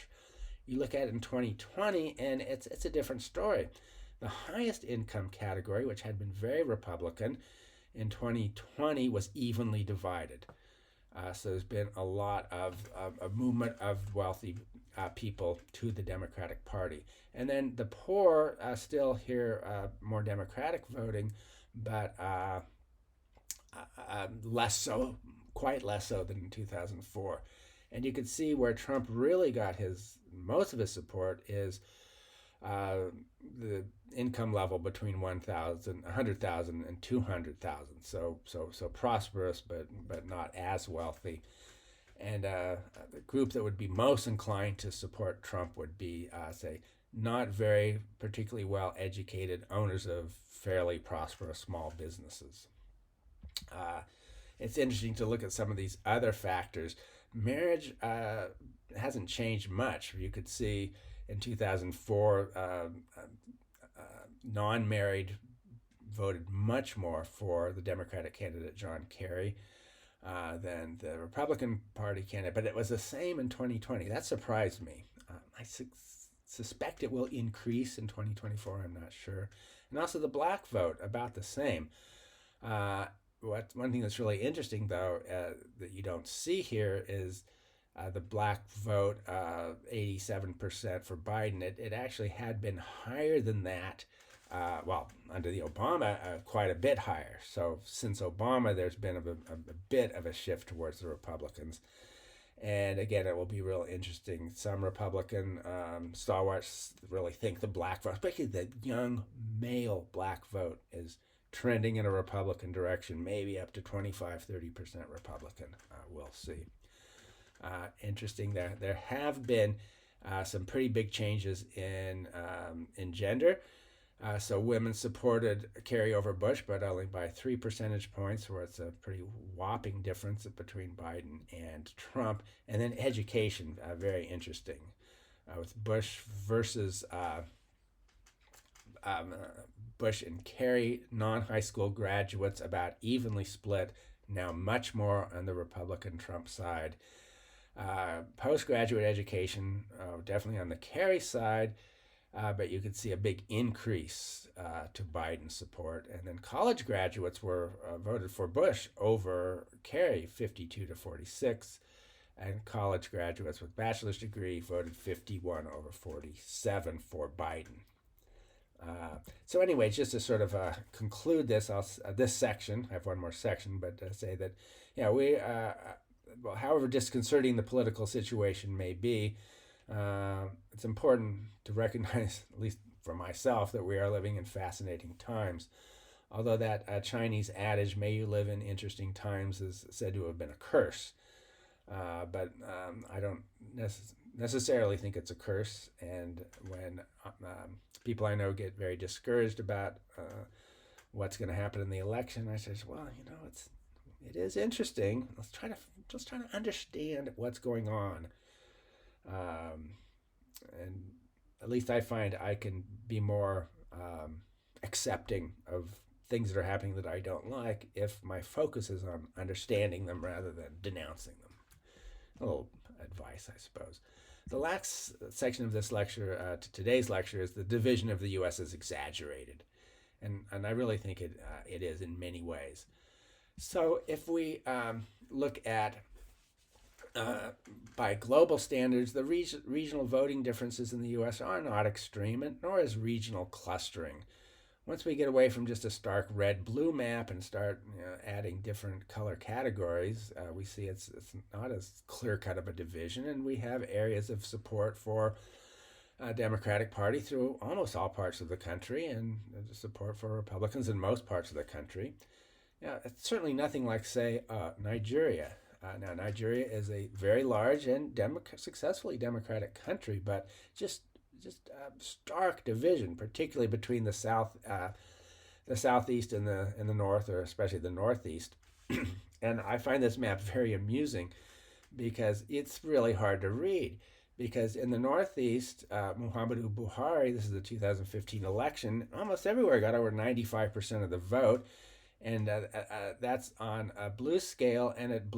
You look at it in 2020 and it's a different story. The highest income category, which had been very Republican in 2020, was evenly divided. So there's been a lot of a movement of wealthy people to the Democratic Party. And then the poor still hear more Democratic voting, but less so, quite less so than in 2004. And you can see where Trump really got most of his support is the income level between 100,000 and 200,000. So prosperous, but not as wealthy. And the group that would be most inclined to support Trump would be, say, not very particularly well educated owners of fairly prosperous small businesses. Uh, it's interesting to look at some of these other factors. Marriage hasn't changed much. You could see in 2004, non married voted much more for the Democratic candidate John Kerry than the Republican Party candidate, but it was the same in 2020. That surprised me. I suspect it will increase in 2024. I'm not sure. And also the black vote, about the same. One thing that's really interesting, though, that you don't see here is the black vote, 87% for Biden. It actually had been higher than that. Under the Obama, quite a bit higher. So since Obama, there's been a bit of a shift towards the Republicans. And again, it will be real interesting. Some Republican stalwarts really think the black vote, especially the young male black vote, is trending in a Republican direction, maybe up to 25-30% Republican. We'll see. Interesting that there have been some pretty big changes in gender. So women supported Kerry over Bush, but only by 3 percentage points, where it's a pretty whopping difference between Biden and Trump. And then education, very interesting, with Bush versus Bush and Kerry, non-high school graduates about evenly split, now much more on the Republican Trump side. Postgraduate education, definitely on the Kerry side, but you could see a big increase to Biden support. And then college graduates were voted for Bush over Kerry, 52-46. And college graduates with bachelor's degree voted 51-47 for Biden. So anyway, just to sort of conclude this, this section, I have one more section, but say that, however disconcerting the political situation may be, it's important to recognize, at least for myself, that we are living in fascinating times. Although that Chinese adage, "May you live in interesting times," is said to have been a curse. But I don't necessarily think it's a curse. And when people I know get very discouraged about what's going to happen in the election, I say, well, it is interesting. Let's try to understand what's going on. And at least I find I can be more accepting of things that are happening that I don't like if my focus is on understanding them rather than denouncing them. A little advice, I suppose. The last section of this lecture, today's lecture, is the division of the U.S. is exaggerated. And I really think it is in many ways. So if we look at, by global standards, the regional voting differences in the U.S. are not extreme, and nor is regional clustering. Once we get away from just a stark red-blue map and start adding different color categories, we see it's not as clear-cut of a division, and we have areas of support for Democratic Party through almost all parts of the country, and support for Republicans in most parts of the country. It's certainly nothing like, say, Nigeria. Now, Nigeria is a very large and successfully democratic country, but just stark division, particularly between the southeast and the north, or especially the northeast. And I find this map very amusing because it's really hard to read. Because in the northeast, Muhammadu Buhari, this is the 2015 election, almost everywhere got over 95% of the vote. And that's on a blue scale, and it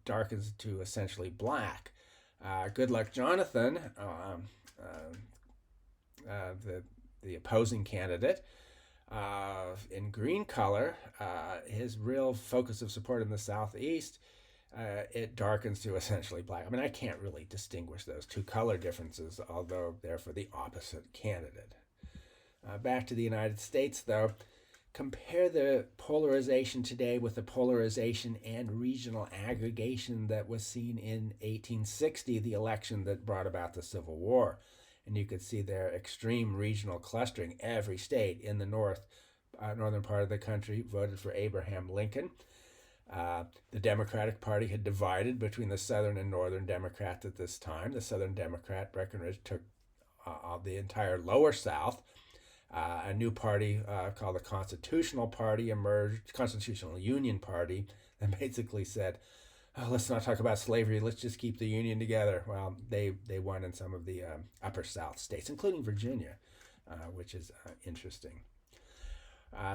darkens to essentially black. Goodluck Jonathan, the opposing candidate, in green color, his real focus of support in the southeast, it darkens to essentially black. I mean, I can't really distinguish those two color differences, although they're for the opposite candidate. Back to the United States, though. Compare the polarization today with the polarization and regional aggregation that was seen in 1860, the election that brought about the Civil War. And you could see their extreme regional clustering. Every state in the northern part of the country voted for Abraham Lincoln. The Democratic Party had divided between the Southern and Northern Democrats at this time. The Southern Democrat, Breckinridge, took the entire lower South. A new party called the Constitutional Party emerged, Constitutional Union Party, that basically said, oh, let's not talk about slavery, let's just keep the Union together. Well, they won in some of the upper South states, including Virginia, which is interesting.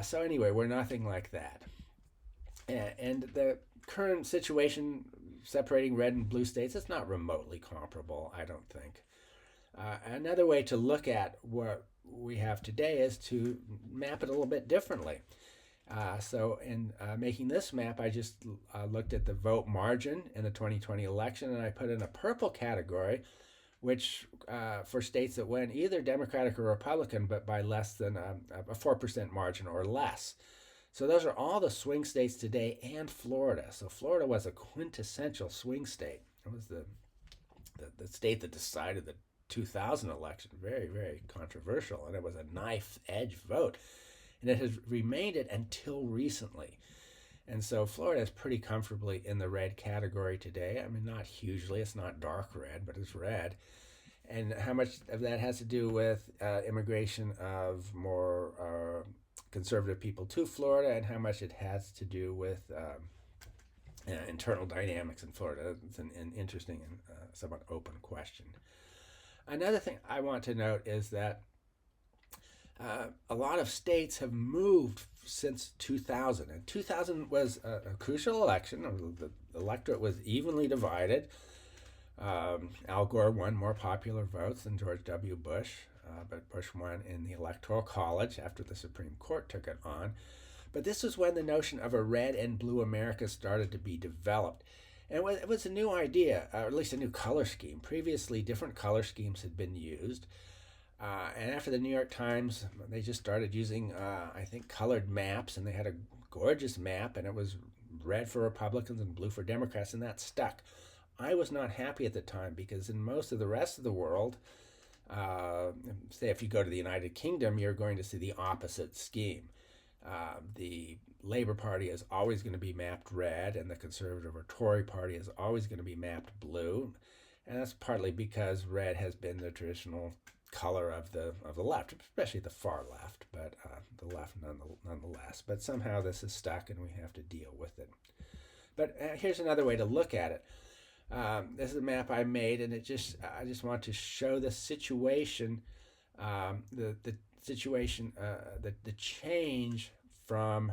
So anyway, we're nothing like that. And the current situation separating red and blue states is not remotely comparable, I don't think. Another way to look at what we have today is to map it a little bit differently. So in making this map, I just looked at the vote margin in the 2020 election, and I put in a purple category, which for states that went either Democratic or Republican, but by less than a 4% margin or less. So those are all the swing states today and Florida. So Florida was a quintessential swing state. It was the state that decided the 2000 election. Very, very controversial. And it was a knife edge vote. And it has remained it until recently. And so Florida is pretty comfortably in the red category today. I mean, not hugely. It's not dark red, but it's red. And how much of that has to do with immigration of more conservative people to Florida, and how much it has to do with internal dynamics in Florida. It's an interesting and somewhat open question. Another thing I want to note is that a lot of states have moved since 2000. And 2000 was a crucial election. The electorate was evenly divided. Al Gore won more popular votes than George W. Bush, but Bush won in the Electoral College after the Supreme Court took it on. But this was when the notion of a red and blue America started to be developed. And it was a new idea, or at least a new color scheme. Previously, different color schemes had been used. And after the New York Times, they just started using, I think, colored maps, and they had a gorgeous map, and it was red for Republicans and blue for Democrats, and that stuck. I was not happy at the time because in most of the rest of the world, say if you go to the United Kingdom, you're going to see the opposite scheme. The Labour Party is always going to be mapped red, and the Conservative or Tory Party is always going to be mapped blue. And that's partly because red has been the traditional color of the left, especially the far left, but the left nonetheless. But somehow this is stuck, and we have to deal with it. But here's another way to look at it. This is a map I made, and I just want to show the situation, the situation, the change from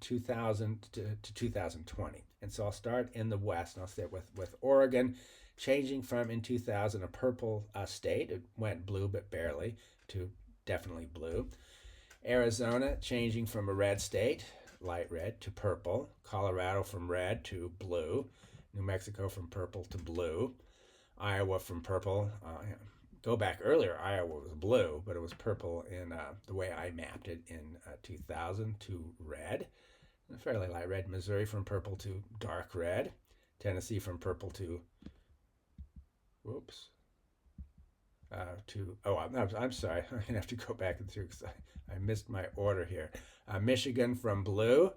2000 to 2020. And so I'll start in the West, and I'll start with Oregon, changing from in 2000 a purple state. It went blue, but barely, to definitely blue. Arizona changing from a red state, light red, to purple. Colorado from red to blue. New Mexico from purple to blue. Iowa from purple. Go back earlier, Iowa was blue, but it was purple in the way I mapped it in 2000 to red. Fairly light red. Missouri from purple to dark red. Tennessee from purple to I'm sorry. I'm gonna have to go back and through because I missed my order here. Michigan from blue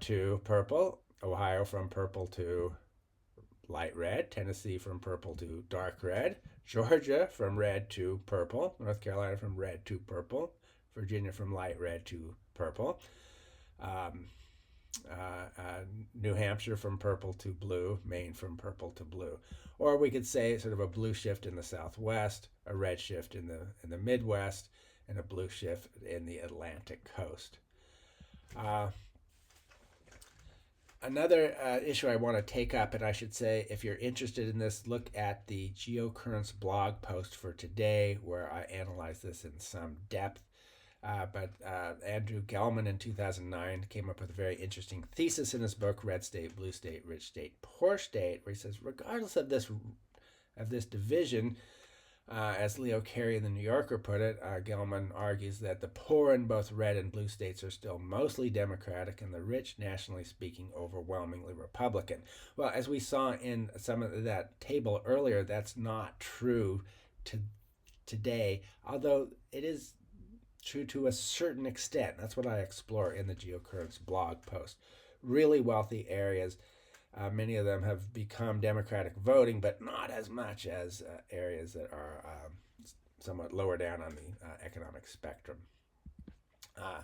to purple. Ohio from purple to light red. Tennessee from purple to dark red. Georgia from red to purple. North Carolina from red to purple. Virginia from light red to purple. New Hampshire from purple to blue, Maine from purple to blue. Or we could say sort of a blue shift in the Southwest, a red shift in the Midwest, and a blue shift in the Atlantic coast. Another issue I want to take up, and I should say, if you're interested in this, look at the Geocurrents blog post for today, where I analyze this in some depth. But Andrew Gelman in 2009 came up with a very interesting thesis in his book, Red State, Blue State, Rich State, Poor State, where he says, regardless of this division, as Leo Carey in the New Yorker put it, Gelman argues that the poor in both red and blue states are still mostly Democratic and the rich, nationally speaking, overwhelmingly Republican. Well, as we saw in some of that table earlier, that's not true today, although it is true to a certain extent. That's what I explore in the Geocurrents blog post. Really wealthy areas. Many of them have become democratic voting, but not as much as areas that are somewhat lower down on the economic spectrum. Uh,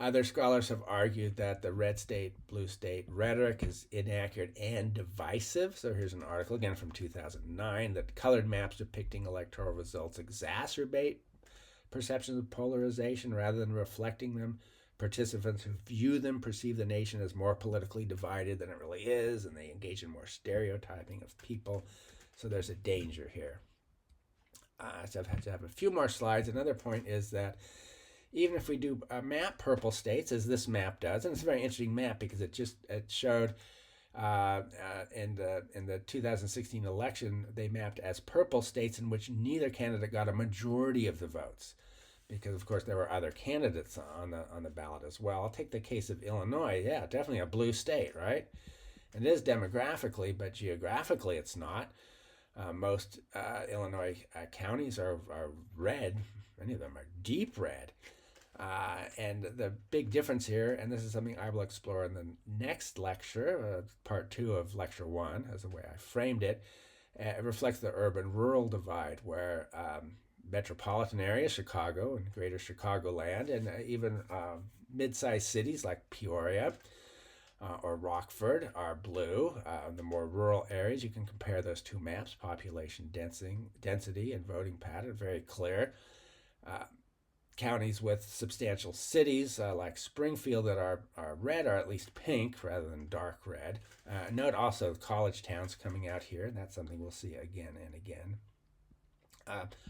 Other scholars have argued that the red state, blue state rhetoric is inaccurate and divisive. So here's an article again from 2009 that colored maps depicting electoral results exacerbate perceptions of polarization rather than reflecting them. Participants who view them perceive the nation as more politically divided than it really is, and they engage in more stereotyping of people. So there's a danger here. So I've had to have a few more slides. Another point is that even if we do map purple states, as this map does, and it's a very interesting map because it showed in the 2016 election, they mapped as purple states in which neither candidate got a majority of the votes, because of course there were other candidates on the ballot as well. I'll take the case of Illinois. Yeah, definitely a blue state, right? And it is demographically, but geographically it's not. Most Illinois counties are red. Many of them are deep red. And the big difference here, and this is something I will explore in the next lecture, part 2 of lecture 1, as the way I framed it, it reflects the urban-rural divide, where metropolitan areas, Chicago and greater Chicagoland, and even mid-sized cities like Peoria or Rockford are blue. The more rural areas, you can compare those two maps, population density and voting pattern, very clear. Counties with substantial cities like Springfield that are red are at least pink rather than dark red. Note also college towns coming out here, and that's something we'll see again and again.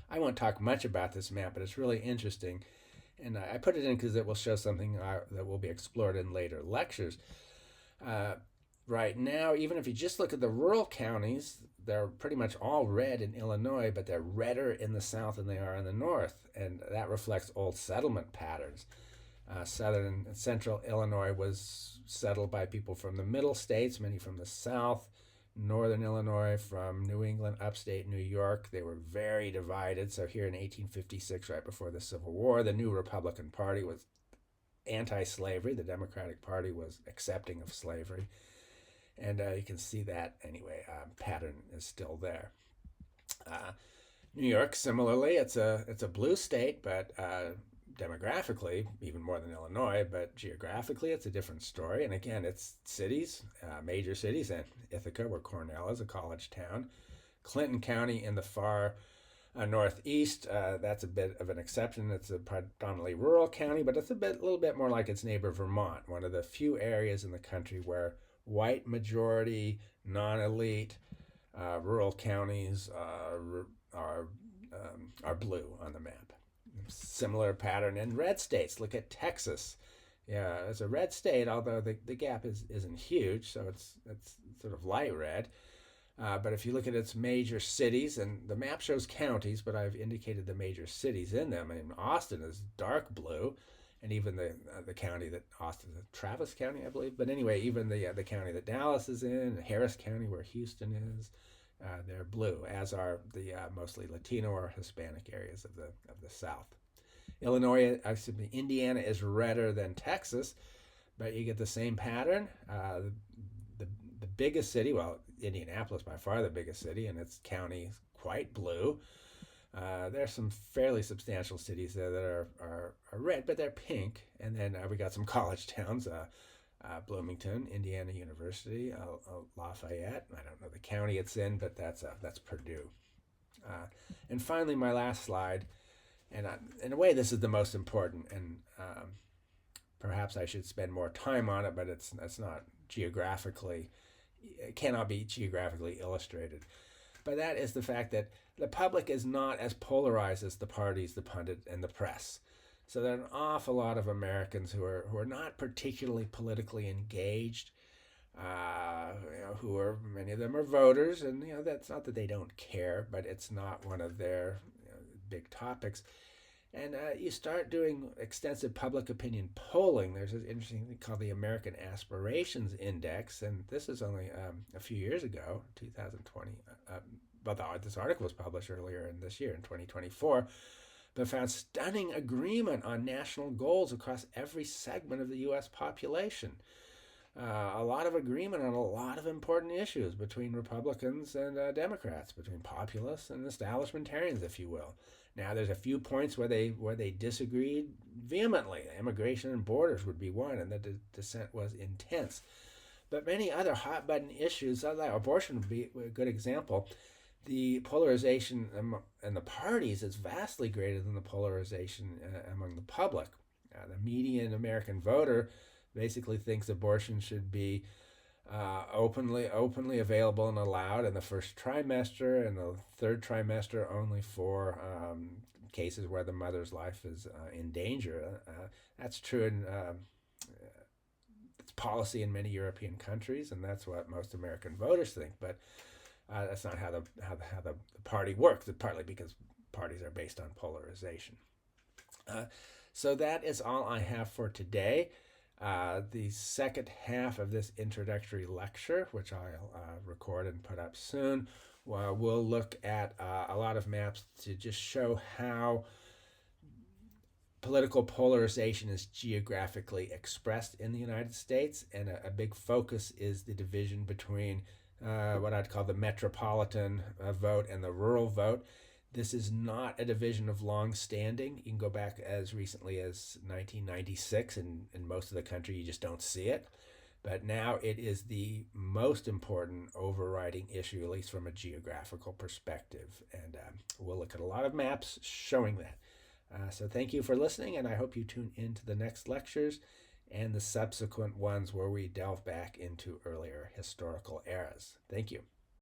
I won't talk much about this map, but it's really interesting. And I put it in because it will show something that will be explored in later lectures. Right now, even if you just look at the rural counties, they're pretty much all red in Illinois, but they're redder in the south than they are in the north, and that reflects old settlement patterns. Southern and central Illinois was settled by people from the middle states, many from the south. Northern Illinois from New England, upstate New York, they were very divided. So here in 1856, right before the Civil War, the new Republican Party was anti-slavery. The Democratic Party was accepting of slavery. And you can see that, anyway, pattern is still there. New York, similarly, it's a blue state, but demographically, even more than Illinois, but geographically, it's a different story. And again, it's cities, major cities, and Ithaca, where Cornell is, a college town. Clinton County in the far northeast, that's a bit of an exception. It's a predominantly rural county, but it's a little bit more like its neighbor Vermont, one of the few areas in the country where white majority, non-elite, rural counties are blue on the map. Similar pattern in red states. Look at Texas. Yeah, it's a red state, although the gap isn't huge, so it's sort of light red. But if you look at its major cities, and the map shows counties, but I've indicated the major cities in them. I mean, Austin is dark blue, and even the county that Austin, Travis County, I believe. But anyway, even the county that Dallas is in, Harris County, where Houston is, they're blue, as are the mostly Latino or Hispanic areas of the South. Indiana is redder than Texas, but you get the same pattern. The biggest city, well, Indianapolis by far the biggest city, and its county quite blue. There are some fairly substantial cities there that are red, but they're pink. And then we got some college towns, Bloomington, Indiana University, Lafayette. I don't know the county it's in, but that's Purdue. And finally, my last slide, and in a way this is the most important, and perhaps I should spend more time on it, but it's not geographically, it cannot be geographically illustrated. But that is the fact that the public is not as polarized as the parties, the pundit, and the press. So there are an awful lot of Americans who are not particularly politically engaged, many of them are voters, and that's not that they don't care, but it's not one of their big topics. And you start doing extensive public opinion polling. There's an interesting thing called the American Aspirations Index, and this is only a few years ago, 2020. But this article was published earlier in this year, in 2024. but found stunning agreement on national goals across every segment of the U.S. population. A lot of agreement on a lot of important issues between Republicans and Democrats, between populists and establishmentarians, if you will. Now, there's a few points where they disagreed vehemently. Immigration and borders would be one, and the dissent was intense. But many other hot button issues, like abortion would be a good example. The polarization in the parties is vastly greater than the polarization among the public. The median American voter basically thinks abortion should be openly available and allowed in the first trimester, and the third trimester only for cases where the mother's life is in danger. That's true in it's policy in many European countries, and that's what most American voters think. But that's not how the party works. Partly because parties are based on polarization. So that is all I have for today. The second half of this introductory lecture, which I'll record and put up soon, we'll look at a lot of maps to just show how political polarization is geographically expressed in the United States, and a big focus is the division between what I'd call the metropolitan vote and the rural vote. This is not a division of long standing. You can go back as recently as 1996, and in most of the country you just don't see it. But now it is the most important overriding issue, at least from a geographical perspective. And we'll look at a lot of maps showing that. So thank you for listening, and I hope you tune into the next lectures and the subsequent ones where we delve back into earlier historical eras. Thank you.